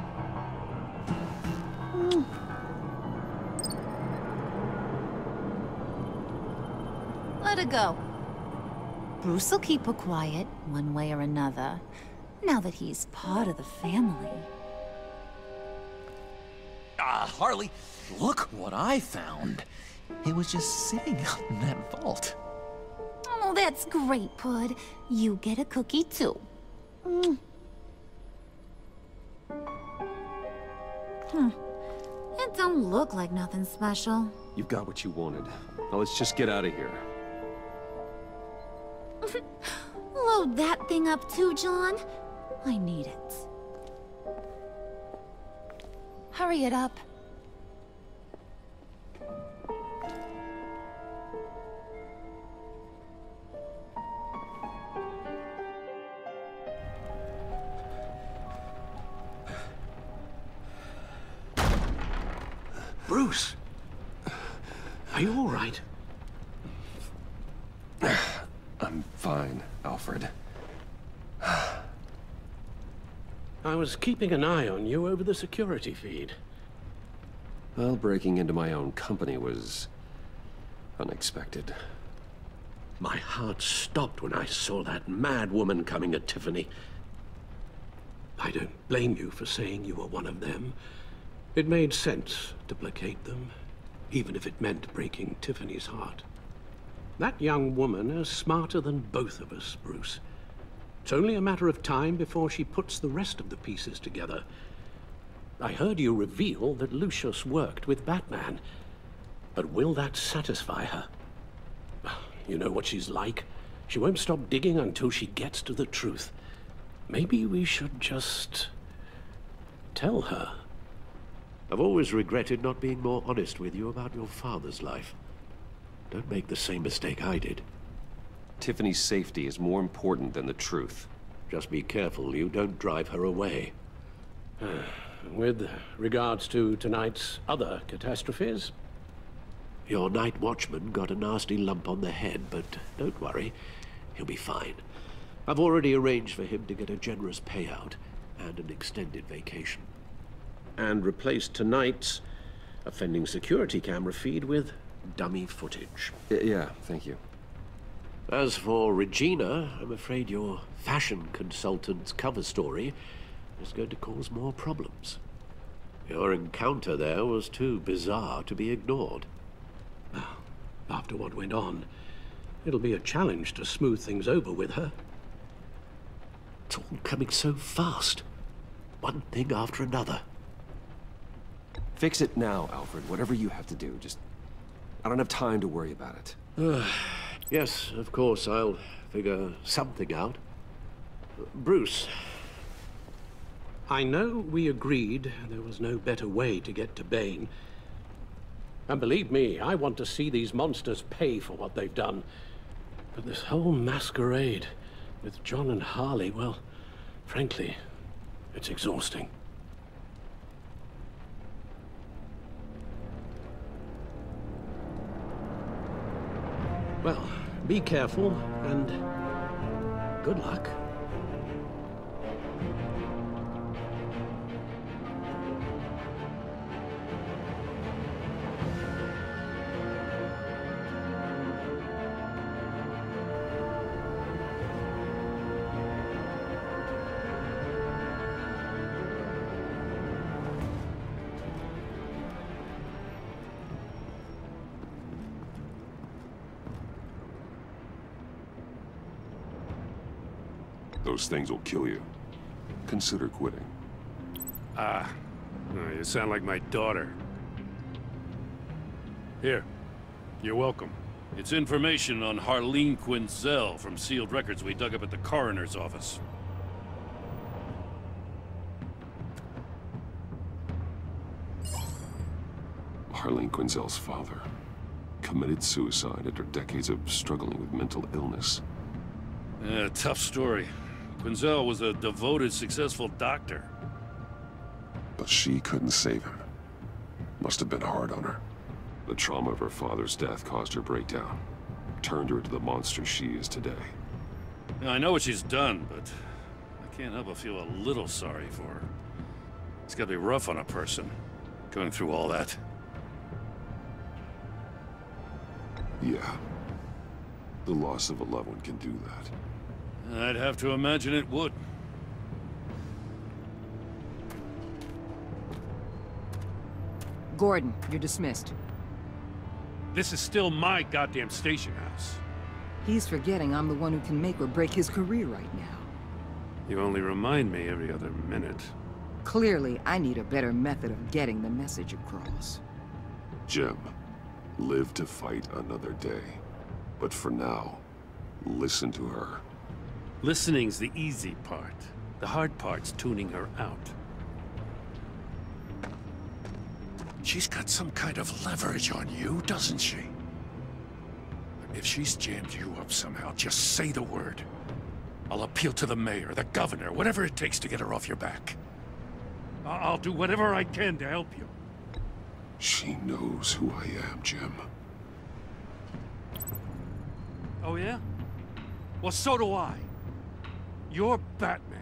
Let her go. Bruce will keep her quiet, one way or another, now that he's part of the family. Harley, look what I found. It was just sitting out in that vault. Oh, that's great, Pud. You get a cookie, too. It don't look like nothing special. You've got what you wanted. Now let's just get out of here. Load that thing up too, John. I need it. Hurry it up. Bruce! Are you all right? I'm fine, Alfred. I was keeping an eye on you over the security feed. Well, breaking into my own company was unexpected. My heart stopped when I saw that mad woman coming at Tiffany. I don't blame you for saying you were one of them. It made sense to placate them, even if it meant breaking Tiffany's heart. That young woman is smarter than both of us, Bruce. It's only a matter of time before she puts the rest of the pieces together. I heard you reveal that Lucius worked with Batman. But will that satisfy her? You know what she's like. She won't stop digging until she gets to the truth. Maybe we should just tell her. I've always regretted not being more honest with you about your father's life. Don't make the same mistake I did. Tiffany's safety is more important than the truth. Just be careful you don't drive her away. With regards to tonight's other catastrophes? Your night watchman got a nasty lump on the head, but don't worry. He'll be fine. I've already arranged for him to get a generous payout and an extended vacation. And replaced tonight's offending security camera feed with dummy footage. Yeah, thank you. As for Regina, I'm afraid your fashion consultant's cover story is going to cause more problems. Your encounter there was too bizarre to be ignored. Well, after what went on, it'll be a challenge to smooth things over with her. It's all coming so fast. One thing after another. Fix it now, Alfred. Whatever you have to do. Just... I don't have time to worry about it. Yes, of course, I'll figure something out. Bruce. I know we agreed there was no better way to get to Bane. And believe me, I want to see these monsters pay for what they've done. But this whole masquerade with John and Harley, well, frankly, it's exhausting. Well, be careful, and good luck. Those things will kill you. Consider quitting. You sound like my daughter. Here, you're welcome. It's information on Harleen Quinzel from sealed records we dug up at the coroner's office. Harleen Quinzel's father committed suicide after decades of struggling with mental illness. Yeah, tough story. Quinzel was a devoted, successful doctor. But she couldn't save him. Must have been hard on her. The trauma of her father's death caused her breakdown. Turned her into the monster she is today. Now, I know what she's done, but I can't help but feel a little sorry for her. It's gotta be rough on a person, going through all that. Yeah. The loss of a loved one can do that. I'd have to imagine it would. Gordon, you're dismissed. This is still my goddamn station house. He's forgetting I'm the one who can make or break his career right now. You only remind me every other minute. Clearly, I need a better method of getting the message across. Jim, live to fight another day. But for now, listen to her. Listening's the easy part. The hard part's tuning her out. She's got some kind of leverage on you, doesn't she? If she's jammed you up somehow, just say the word. I'll appeal to the mayor, the governor, whatever it takes to get her off your back. I'll do whatever I can to help you. She knows who I am, Jim. Oh yeah? Well, so do I. You're Batman.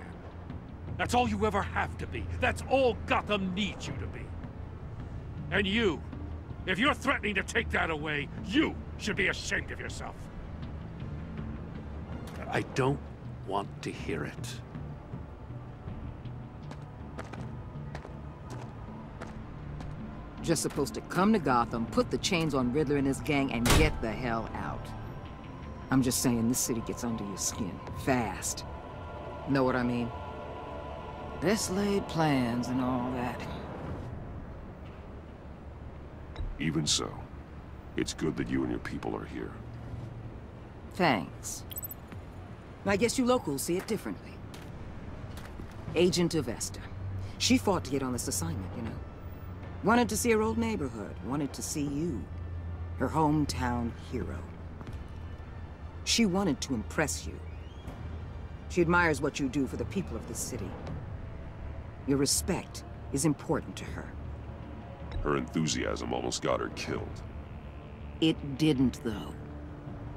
That's all you ever have to be. That's all Gotham needs you to be. And you, if you're threatening to take that away, you should be ashamed of yourself. I don't want to hear it. Just supposed to come to Gotham, put the chains on Riddler and his gang, and get the hell out. I'm just saying, this city gets under your skin. Fast. Know what I mean? Best laid plans and all that. Even so, it's good that you and your people are here. Thanks. I guess you locals see it differently. Agent Avesta. She fought to get on this assignment, you know. Wanted to see her old neighborhood. Wanted to see you. Her hometown hero. She wanted to impress you. She admires what you do for the people of this city. Your respect is important to her. Her enthusiasm almost got her killed. It didn't, though.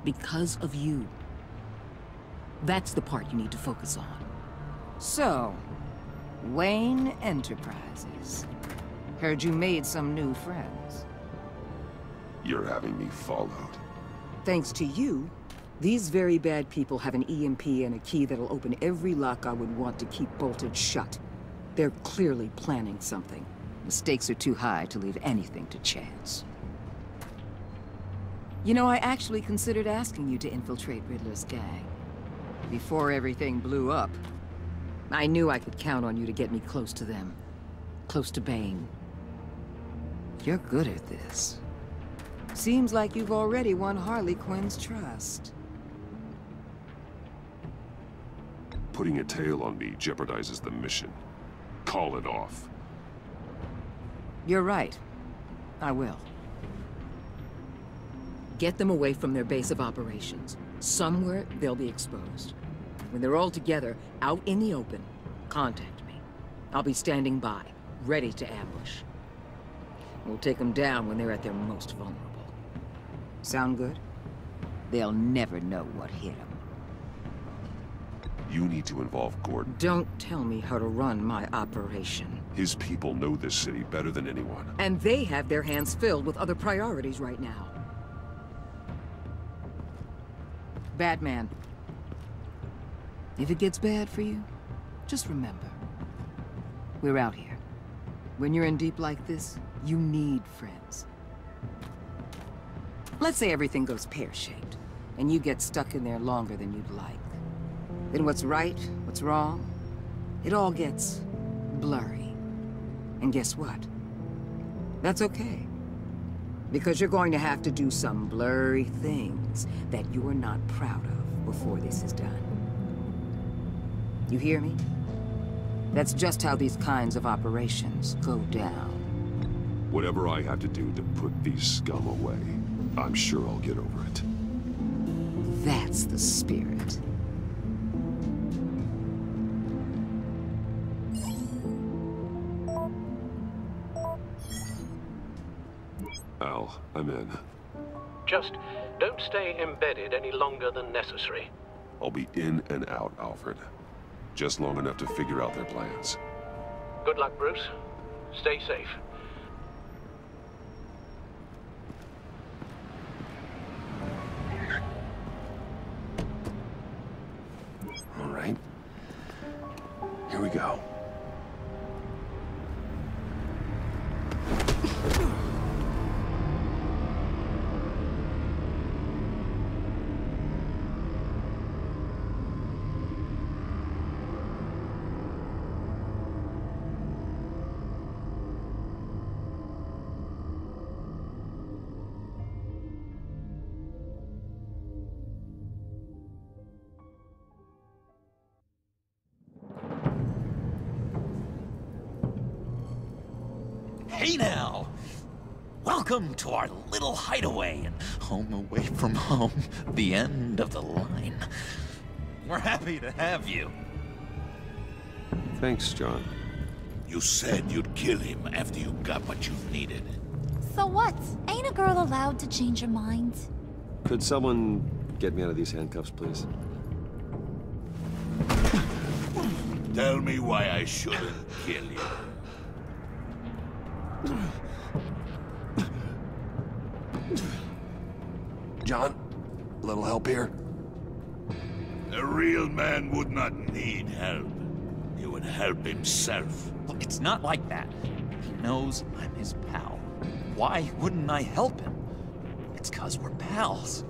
Because of you. That's the part you need to focus on. So, Wayne Enterprises. Heard you made some new friends. You're having me followed. Thanks to you, these very bad people have an EMP and a key that'll open every lock I would want to keep bolted shut. They're clearly planning something. The stakes are too high to leave anything to chance. You know, I actually considered asking you to infiltrate Riddler's gang. Before everything blew up, I knew I could count on you to get me close to them. Close to Bane. You're good at this. Seems like you've already won Harley Quinn's trust. Putting a tail on me jeopardizes the mission. Call it off. You're right. I will. Get them away from their base of operations. Somewhere they'll be exposed. When they're all together, out in the open, contact me. I'll be standing by, ready to ambush. We'll take them down when they're at their most vulnerable. Sound good? They'll never know what hit them. You need to involve Gordon. Don't tell me how to run my operation. His people know this city better than anyone. And they have their hands filled with other priorities right now. Batman. If it gets bad for you, just remember. We're out here. When you're in deep like this, you need friends. Let's say everything goes pear-shaped, and you get stuck in there longer than you'd like. Then what's right, what's wrong, it all gets blurry. And guess what? That's okay. Because you're going to have to do some blurry things that you're not proud of before this is done. You hear me? That's just how these kinds of operations go down. Whatever I have to do to put these scum away, I'm sure I'll get over it. That's the spirit. Al, I'm in. Just don't stay embedded any longer than necessary. I'll be in and out, Alfred. Just long enough to figure out their plans. Good luck, Bruce. Stay safe. All right. Here we go. Hey now! Welcome to our little hideaway and home away from home, the end of the line. We're happy to have you. Thanks, John. You said you'd kill him after you got what you needed. So what? Ain't a girl allowed to change her mind? Could someone get me out of these handcuffs, please? Tell me why I shouldn't kill you. John, a little help here? A real man would not need help. He would help himself. Look, it's not like that. He knows I'm his pal. Why wouldn't I help him? It's 'cause we're pals.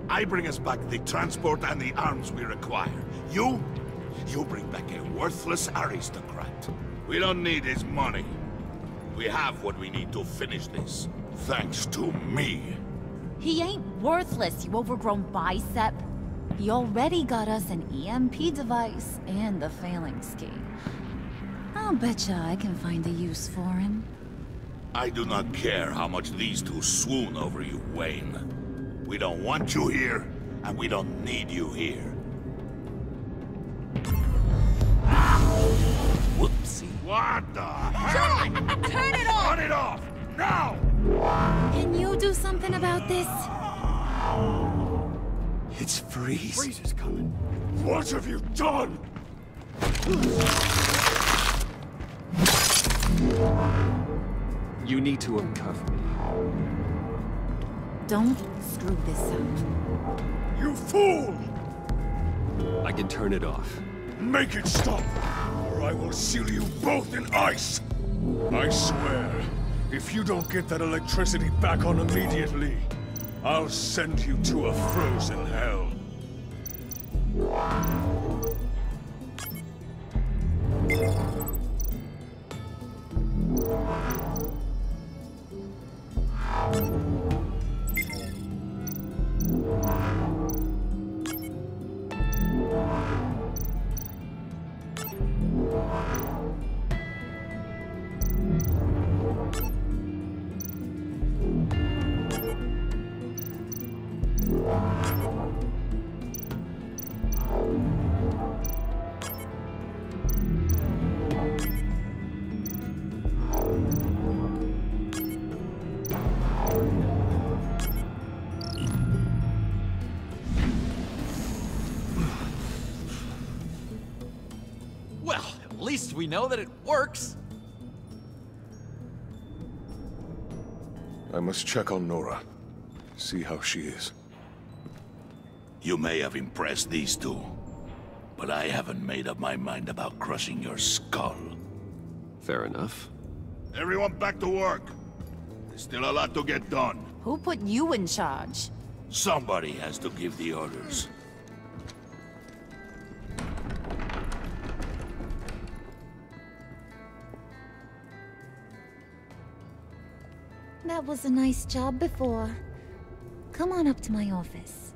I bring us back the transport and the arms we require. You bring back a worthless aristocrat. We don't need his money. We have what we need to finish this. Thanks to me. He ain't worthless, you overgrown bicep. He already got us an EMP device and the failing scheme. I'll betcha I can find a use for him. I do not care how much these two swoon over you, Wayne. We don't want you here, and we don't need you here. Whoopsie. What the hell? John! Turn it off! Turn it off! Now! Can you do something about this? It's Freeze. Freeze is coming. What have you done? You need to uncuff me. Don't screw this up. You fool! I can turn it off. Make it stop, or I will seal you both in ice! I swear, if you don't get that electricity back on immediately, I'll send you to a frozen hell. Well, at least we know that it works. I must check on Nora. See how she is. You may have impressed these two, but I haven't made up my mind about crushing your skull. Fair enough. Everyone back to work. There's still a lot to get done. Who put you in charge? Somebody has to give the orders. That was a nice job before. Come on up to my office.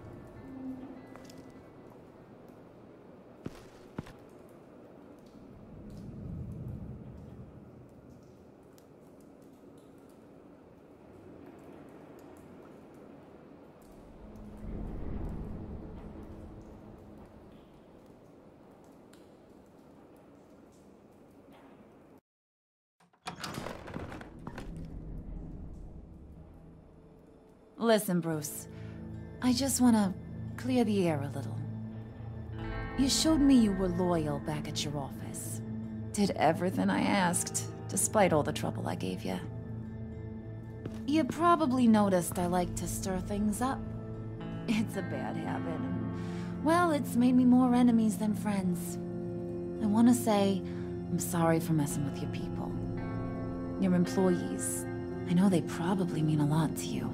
Listen, Bruce. I just want to clear the air a little. You showed me you were loyal back at your office. Did everything I asked, despite all the trouble I gave you. You probably noticed I like to stir things up. It's a bad habit, and, well, it's made me more enemies than friends. I want to say I'm sorry for messing with your people. Your employees. I know they probably mean a lot to you.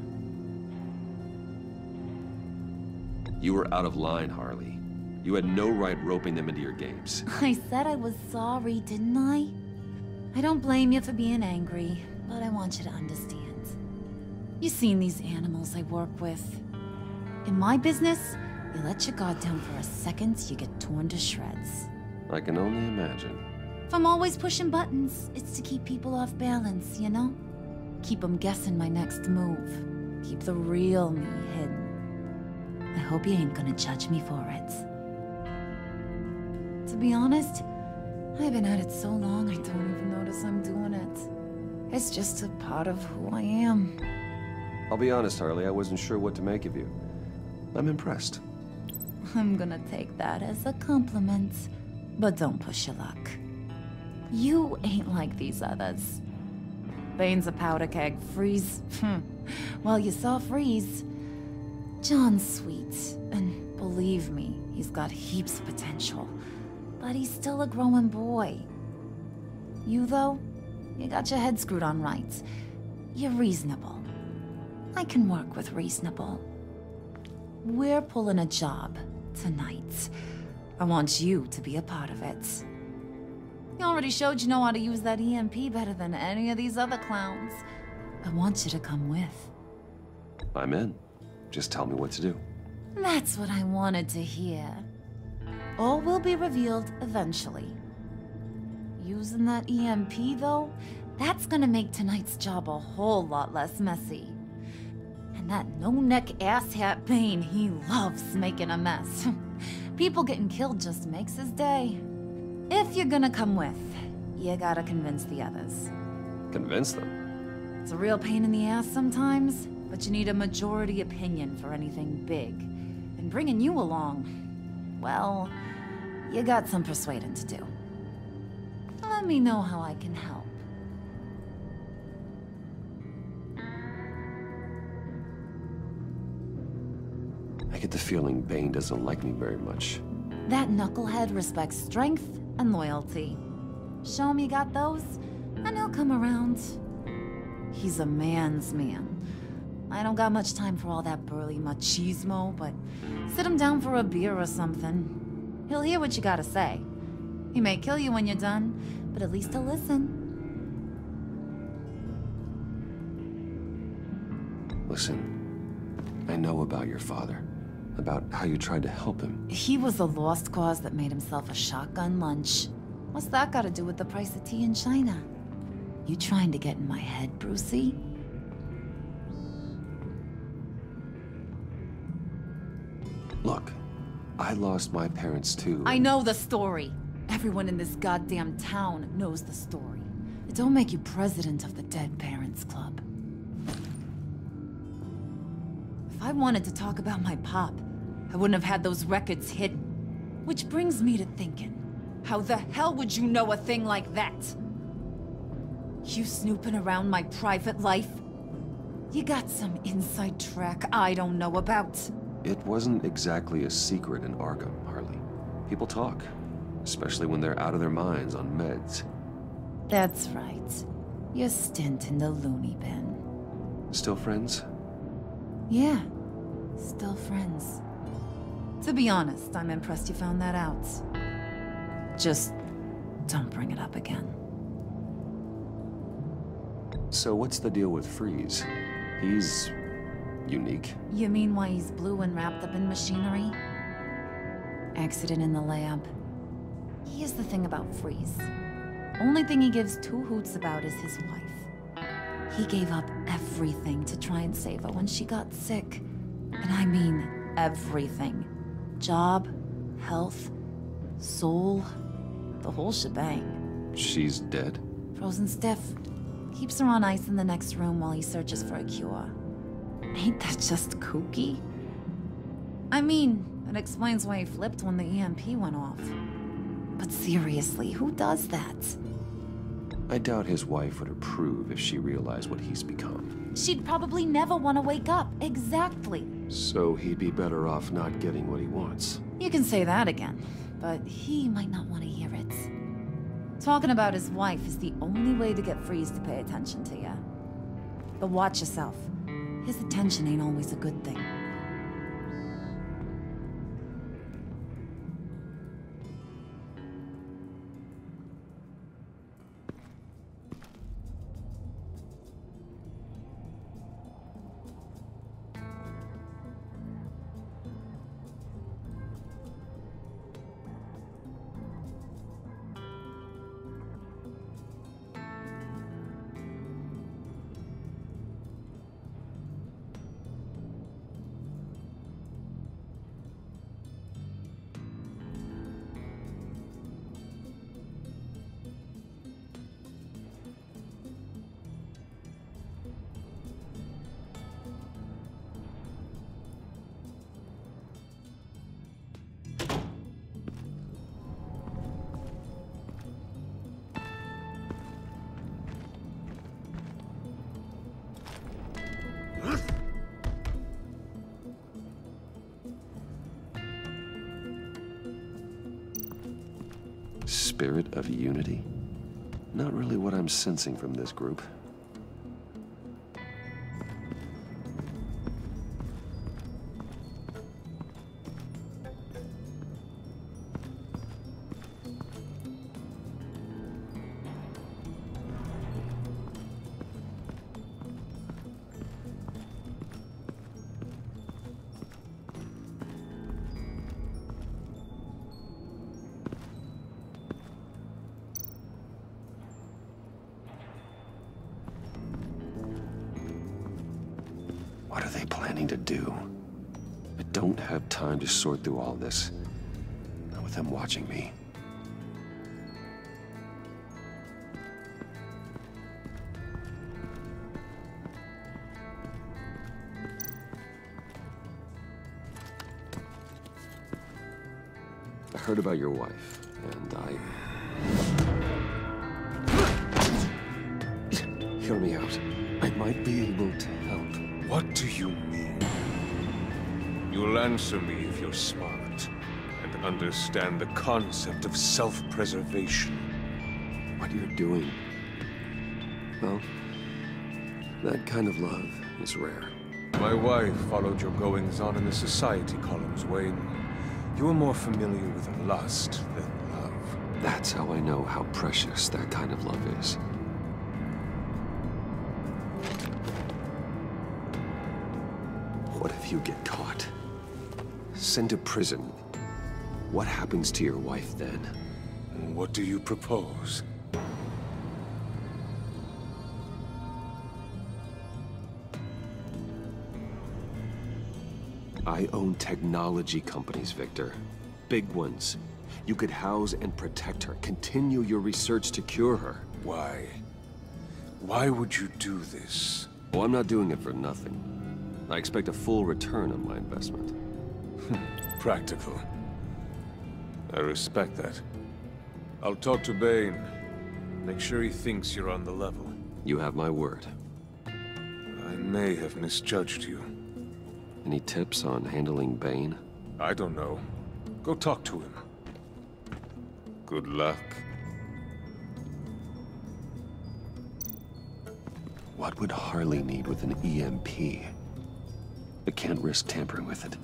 You were out of line, Harley. You had no right roping them into your games. I said I was sorry, didn't I? I don't blame you for being angry, but I want you to understand. You've seen these animals I work with. In my business, you let your guard down for a second, you get torn to shreds. I can only imagine. If I'm always pushing buttons, it's to keep people off balance, you know? Keep them guessing my next move. Keep the real me hidden. I hope you ain't gonna judge me for it. To be honest, I've been at it so long I don't even notice I'm doing it. It's just a part of who I am. I'll be honest, Harley, I wasn't sure what to make of you. I'm impressed. I'm gonna take that as a compliment. But don't push your luck. You ain't like these others. Bane's a powder keg. Freeze. Well, you saw Freeze. John's sweet, and believe me, he's got heaps of potential. But he's still a growing boy. You, though, you got your head screwed on right. You're reasonable. I can work with reasonable. We're pulling a job tonight. I want you to be a part of it. You already showed you know how to use that EMP better than any of these other clowns. I want you to come with. I'm in. Just tell me what to do. That's what I wanted to hear. All will be revealed eventually. Using that EMP, though, that's gonna make tonight's job a whole lot less messy. And that no-neck asshat Bane, he loves making a mess. People getting killed just makes his day. If you're gonna come with, you gotta convince the others. Convince them? It's a real pain in the ass sometimes, but you need a majority opinion for anything big. And bringing you along, well, you got some persuading to do. Let me know how I can help. I get the feeling Bane doesn't like me very much. That knucklehead respects strength and loyalty. Show him you got those, and he'll come around. He's a man's man. I don't got much time for all that burly machismo, but sit him down for a beer or something. He'll hear what you gotta say. He may kill you when you're done, but at least he'll listen. Listen, I know about your father. About how you tried to help him. He was a lost cause that made himself a shotgun lunch. What's that got to do with the price of tea in China? You trying to get in my head, Brucey? Look, I lost my parents too. I know the story. Everyone in this goddamn town knows the story. It don't make you president of the Dead Parents Club. If I wanted to talk about my pop, I wouldn't have had those records hidden. Which brings me to thinking, how the hell would you know a thing like that? You snooping around my private life? You got some inside track I don't know about. It wasn't exactly a secret in Arkham, Harley. People talk, especially when they're out of their minds on meds. That's right. Your stint in the loony bin. Still friends? Yeah, still friends. To be honest, I'm impressed you found that out. Just don't bring it up again. So what's the deal with Freeze? He's unique. You mean why he's blue and wrapped up in machinery? Accident in the lab. Here's the thing about Freeze. Only thing he gives two hoots about is his wife. He gave up everything to try and save her when she got sick. And I mean everything. Job, health, soul, the whole shebang. She's dead? Frozen stiff. Keeps her on ice in the next room while he searches for a cure. Ain't that just kooky? I mean, it explains why he flipped when the EMP went off. But seriously, who does that? I doubt his wife would approve if she realized what he's become. She'd probably never want to wake up. Exactly. So he'd be better off not getting what he wants. You can say that again, but he might not want to hear it. Talking about his wife is the only way to get Freeze to pay attention to you. But watch yourself. His attention ain't always a good thing. spirit of unity? Not really what I'm sensing from this group. What are they planning to do? I don't have time to sort through all this. Not with them watching me. I heard about your wife, and Hear me out. I might be able to help. What do you mean? You'll answer me if you're smart and understand the concept of self-preservation. What you're doing, well, that kind of love is rare. My wife followed your goings-on in the society columns, Wayne. You are more familiar with lust than love. That's how I know how precious that kind of love is. What if you get caught? Sent to prison. What happens to your wife then? What do you propose? I own technology companies, Victor. Big ones. You could house and protect her. Continue your research to cure her. Why? Why would you do this? Well, I'm not doing it for nothing. I expect a full return on my investment. Practical. I respect that. I'll talk to Bane. Make sure he thinks you're on the level. You have my word. I may have misjudged you. Any tips on handling Bane? I don't know. Go talk to him. Good luck. What would Harley need with an EMP? I can't risk tampering with it.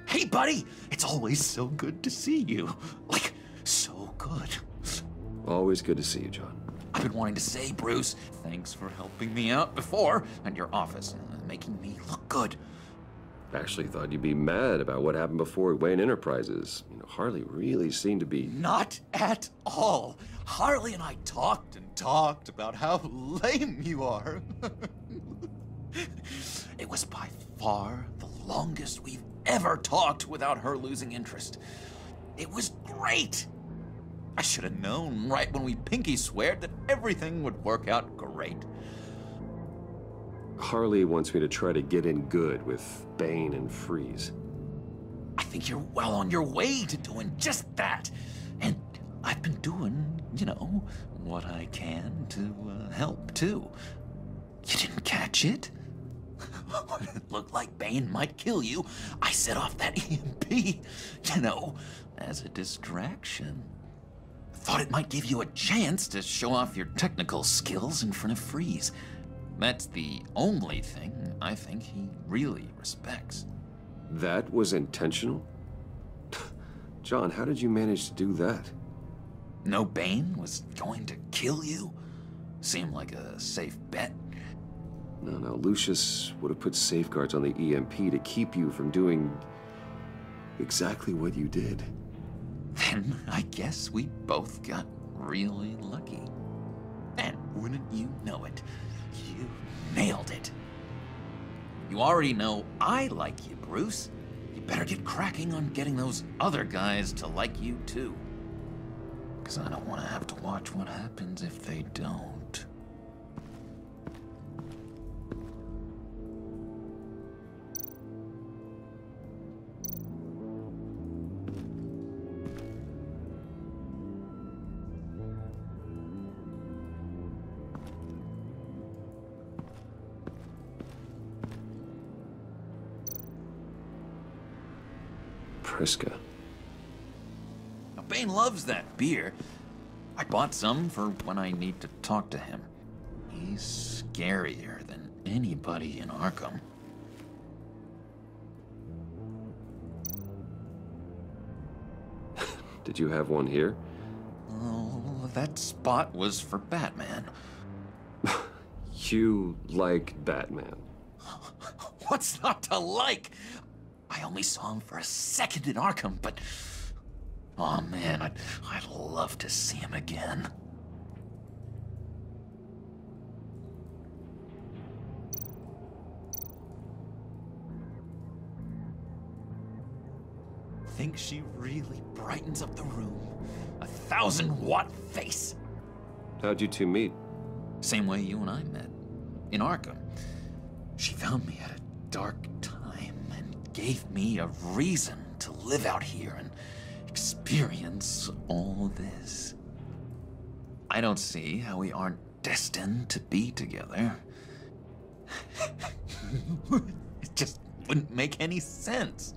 Hey, buddy! It's always so good to see you. Like, so good. Always good to see you, John. I've been wanting to say, Bruce, thanks for helping me out before at your office, making me look good. Actually thought you'd be mad about what happened before Wayne Enterprises. You know, Harley really seemed to be... Not at all. Harley and I talked and talked about how lame you are. It was by far the longest we've ever talked without her losing interest. It was great. I should have known right when we pinky sweared that everything would work out great. Harley wants me to try to get in good with Bane and Freeze. I think you're well on your way to doing just that. And I've been doing, you know, what I can to help, too. You didn't catch it? When it looked like Bane might kill you, I set off that EMP, you know, as a distraction. Thought it might give you a chance to show off your technical skills in front of Freeze. That's the only thing I think he really respects. That was intentional? John, how did you manage to do that? No Bane was going to kill you? Seemed like a safe bet. No, Lucius would have put safeguards on the EMP to keep you from doing exactly what you did. Then I guess we both got really lucky. And wouldn't you know it, you nailed it. You already know I like you, Bruce. You better get cracking on getting those other guys to like you too. Because I don't want to have to watch what happens if they don't. Priska. Now, Bane loves that beer. I bought some for when I need to talk to him. He's scarier than anybody in Arkham. Did you have one here? Oh, that spot was for Batman. You like Batman? What's not to like? I only saw him for a second in Arkham, but... oh man, I'd love to see him again. Think she really brightens up the room? 1,000-watt face. How'd you two meet? Same way you and I met. In Arkham. She found me at a dark time and gave me a reason to live out here and experience all this. I don't see how we aren't destined to be together. It just wouldn't make any sense.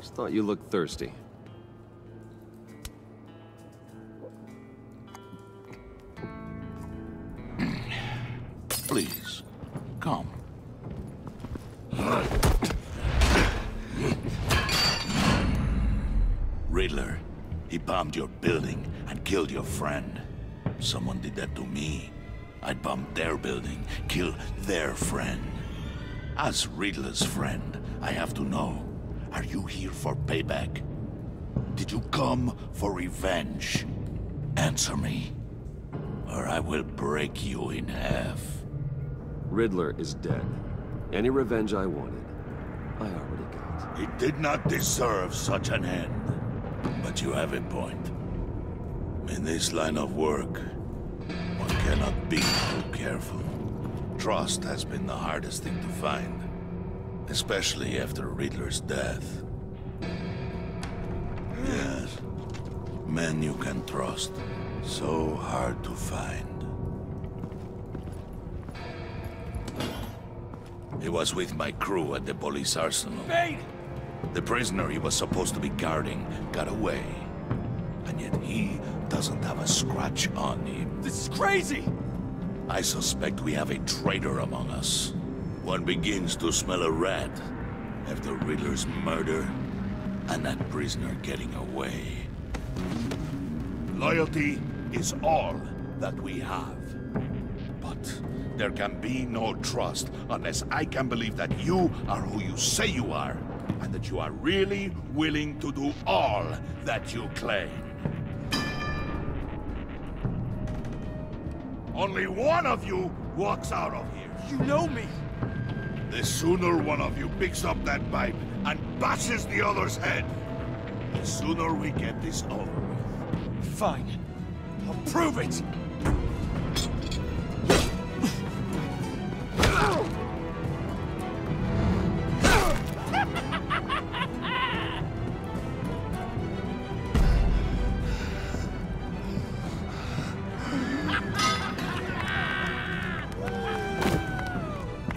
Just thought you looked thirsty. Please, come. Riddler, he bombed your building and killed your friend. Someone did that to me. I'd bomb their building, kill their friend. As Riddler's friend, I have to know, are you here for payback? Did you come for revenge? Answer me, or I will break you in half. Riddler is dead. Any revenge I wanted, I already got. He did not deserve such an end. But you have a point. In this line of work, one cannot be too careful. Trust has been the hardest thing to find, especially after Riddler's death. Yes, men you can trust, so hard to find. He was with my crew at the police arsenal. Bane! The prisoner he was supposed to be guarding got away. And yet he doesn't have a scratch on him. This is crazy! I suspect we have a traitor among us. One begins to smell a rat after Riddler's murder. and that prisoner getting away. Loyalty is all that we have. But there can be no trust unless I can believe that you are who you say you are, and that you are really willing to do all that you claim. Only one of you walks out of here. You know me. The sooner one of you picks up that pipe and bashes the other's head, the sooner we get this over with. Fine. I'll prove it.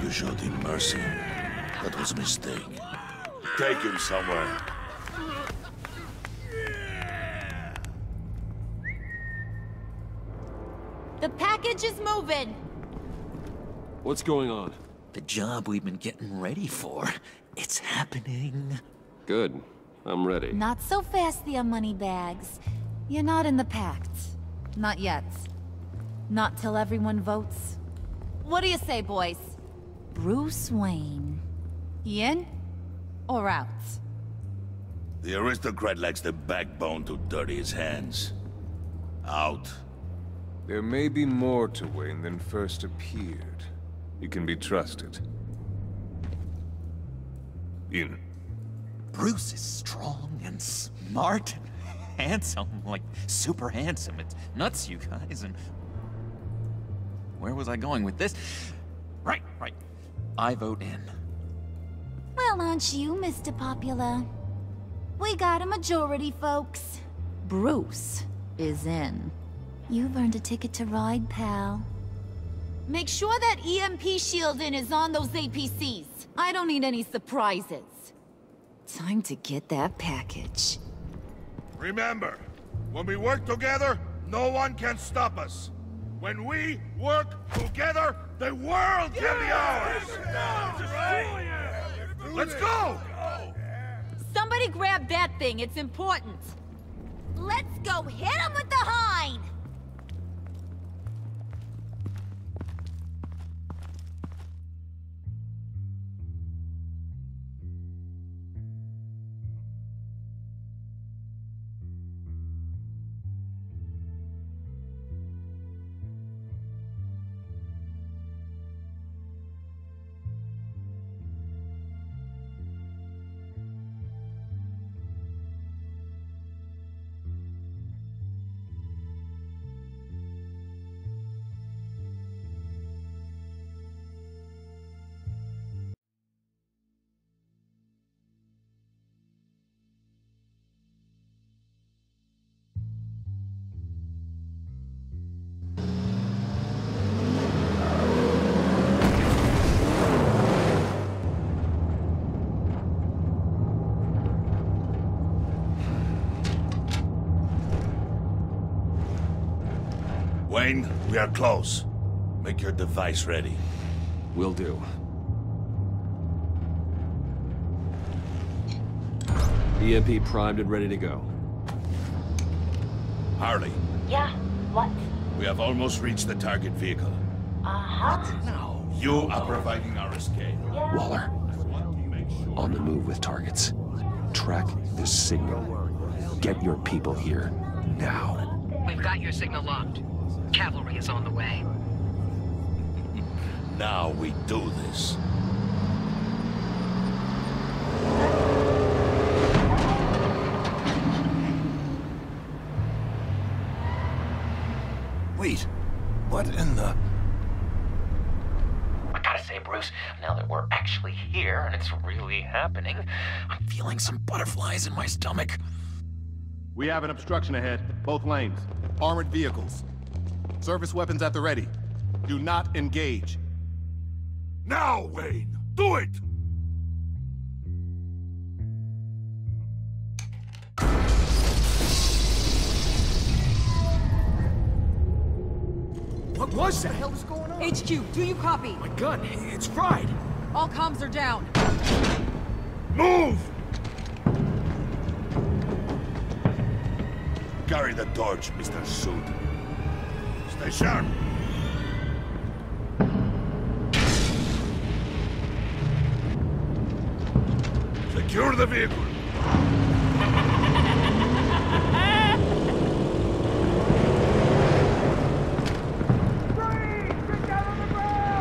You showed him mercy. That was a mistake. Take him somewhere. The package is moving! What's going on? The job we've been getting ready for. It's happening. Good. I'm ready. Not so fast, the moneybags. You're not in the Pact. Not yet. Not till everyone votes. What do you say, boys? Bruce Wayne. He in? Or out? The aristocrat lacks the backbone to dirty his hands. Out. There may be more to Wayne than first appeared. You can be trusted. In. Bruce is strong and smart and handsome, like super handsome. It's nuts, you guys, and... Where was I going with this? Right. I vote in. Well, aren't you, Mr. Popular? We got a majority, folks. Bruce is in. You've earned a ticket to ride, pal. Make sure that EMP shielding is on those APCs. I don't need any surprises. Time to get that package. Remember, when we work together, no one can stop us. When we work together, the world can be ours! Let's go! Somebody grab that thing, it's important. Let's go hit him with the hind! Wayne, we are close. Make your device ready. Will do. EMP primed and ready to go. Harley. Yeah, what? We have almost reached the target vehicle. Uh-huh. Now, you are providing our escape. Yeah. Waller, on the move with targets. Track the signal. Get your people here, now. We've got your signal locked. Cavalry is on the way. Now we do this. Wait, what in the... I gotta say, Bruce, now that we're actually here and it's really happening, I'm feeling some butterflies in my stomach. We have an obstruction ahead, both lanes. Armored vehicles. Service weapons at the ready. Do not engage. Now, Wayne! Do it! What was that? What the hell is going on? HQ, do you copy? My gun, it's fried. All comms are down. Move! carry the torch, Mr. Suit. Stay sharp. Secure the vehicle.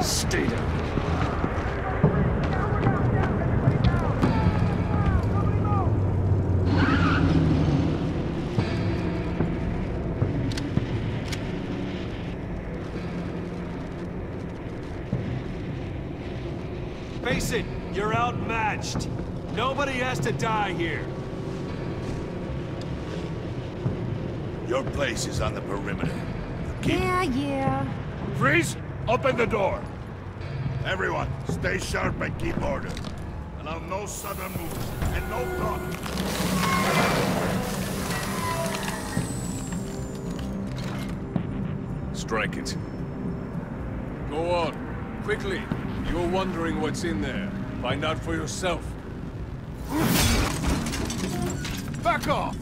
Stay down. Face it, you're outmatched. Nobody has to die here. Your place is on the perimeter. Yeah. Freeze! Open the door. Everyone, stay sharp and keep order. Allow no sudden moves and no talking. Strike it. Go on. Quickly. You're wondering what's in there. Find out for yourself. Back off,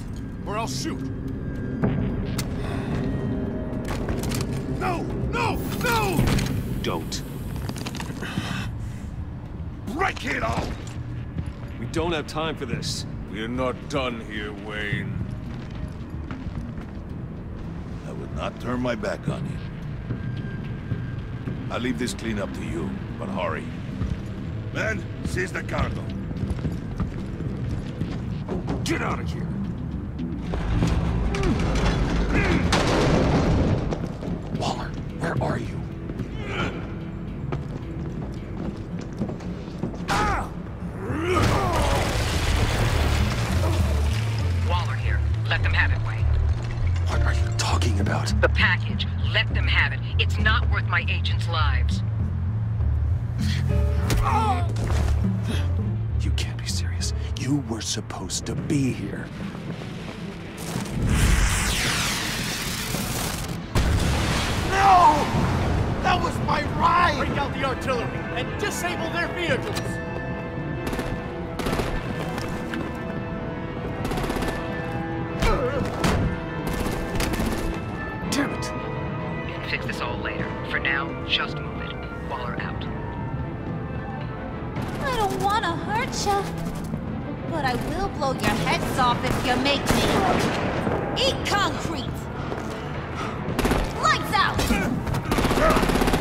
or I'll shoot. No! No! No! Don't. Break it off! We don't have time for this. We're not done here, Wayne. I would not turn my back on you. I'll leave this clean up to you, but hurry. Men, seize the cargo. Get out of here! Waller, where are you? Waller here. Let them have it, Wayne. What are you talking about? The package. Let them have it. It's not worth my agents' lives. You can't be serious. You were supposed to be here. No! That was my ride! Break out the artillery and disable their vehicles! Damn it! You can fix this all later. For now, just move it. Waller out. I don't want to hurt you, but I will blow your heads off if you make me. Eat concrete! Lights out!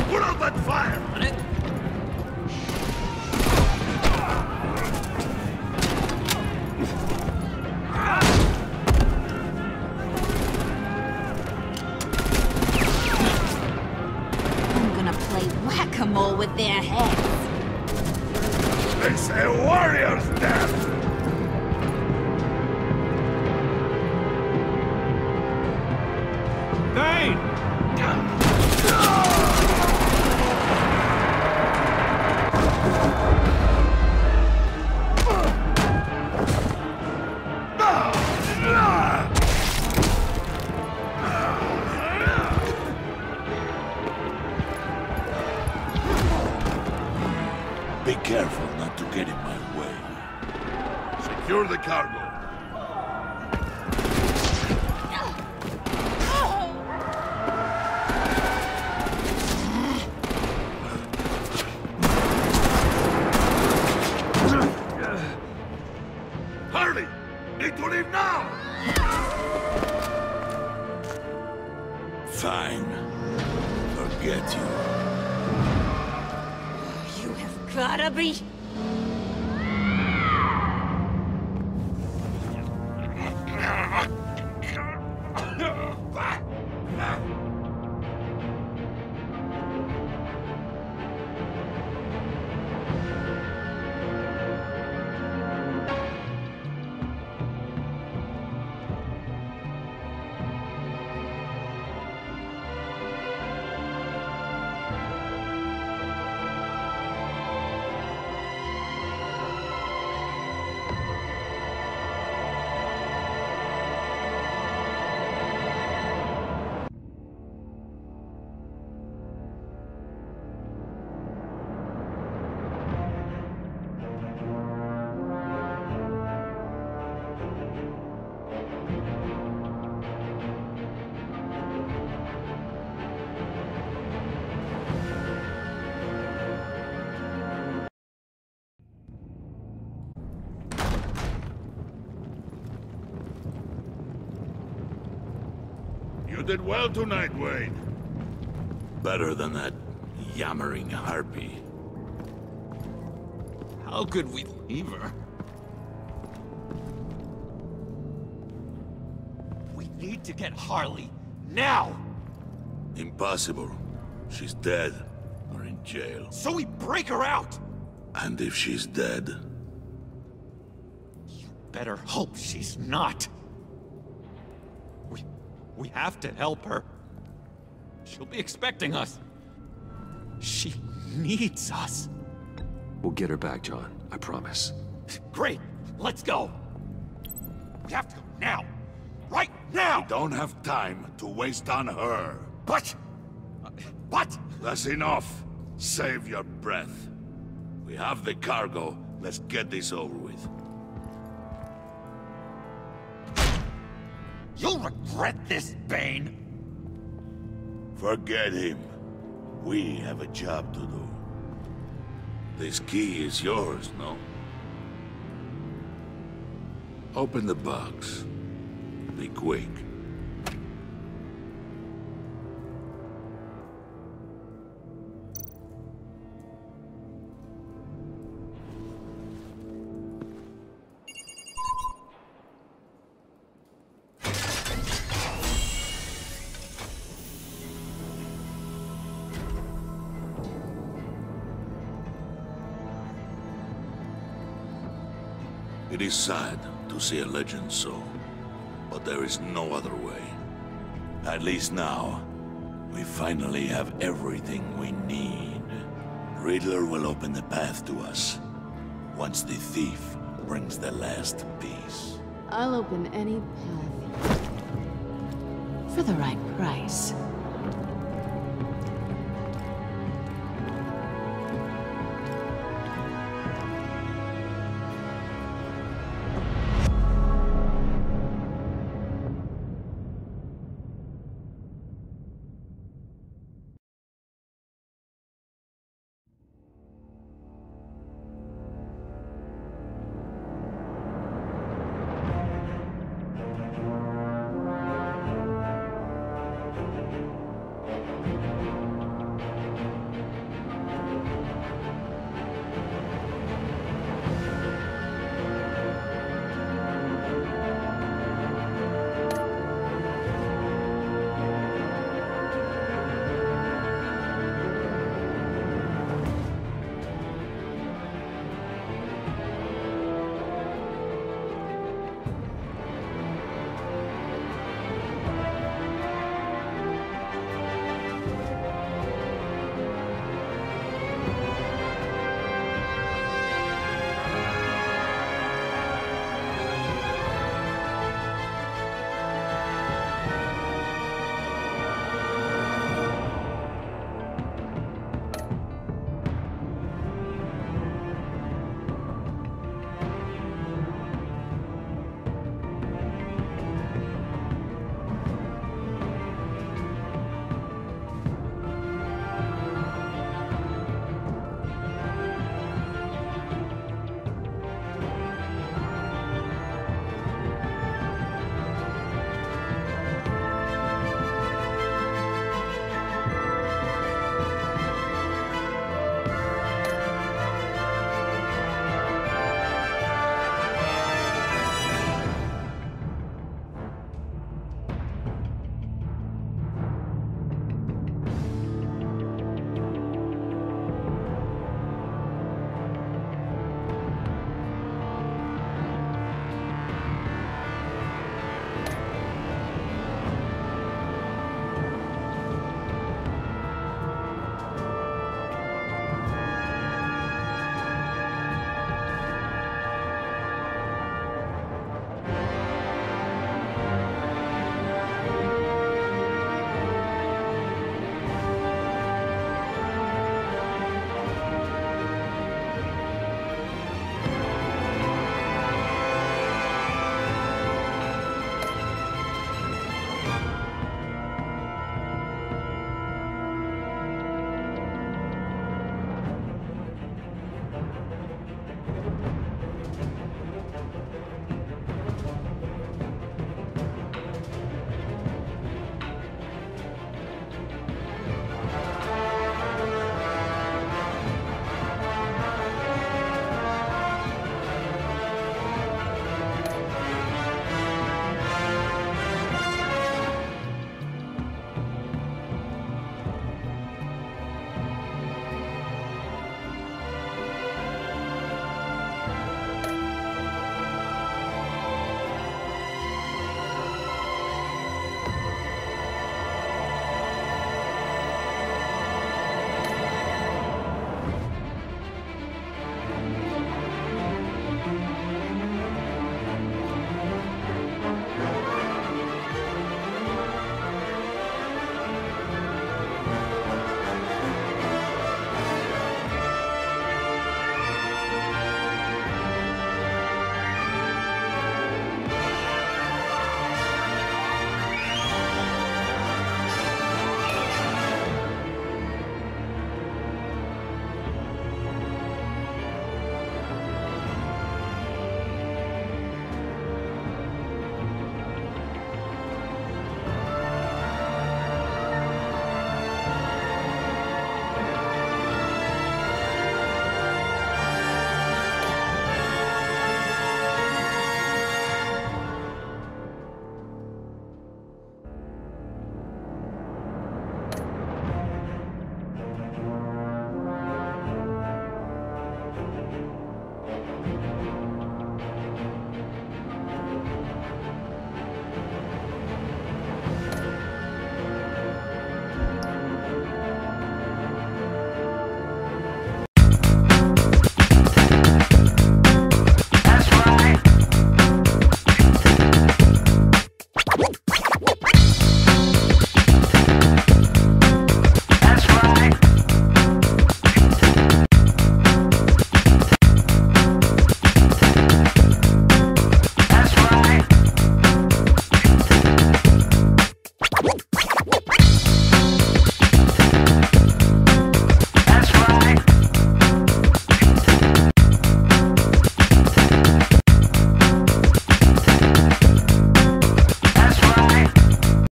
Put out that fire! I'm gonna play whack-a-mole with their heads. It's a warrior's death! Vane! Be careful not to get in my way. Secure the cargo. Hurry! Need to leave now! Fine. Forget you. You have gotta be... You did well tonight, Wayne. Better than that yammering harpy. How could we leave her? We need to get Harley, now! Impossible. She's dead, or in jail. So we break her out! And if she's dead... You better hope she's not. We have to help her. She'll be expecting us. She needs us. We'll get her back, John. I promise. Great! Let's go! We have to go now! Right now! We don't have time to waste on her. But... That's enough. Save your breath. We have the cargo. Let's get this over with. You'll regret this, Bane! Forget him. We have a job to do. This key is yours, no? Open the box. Be quick. It is sad to see a legend so, but there is no other way. At least now, we finally have everything we need. Riddler will open the path to us, once the thief brings the last piece. I'll open any path. For the right price.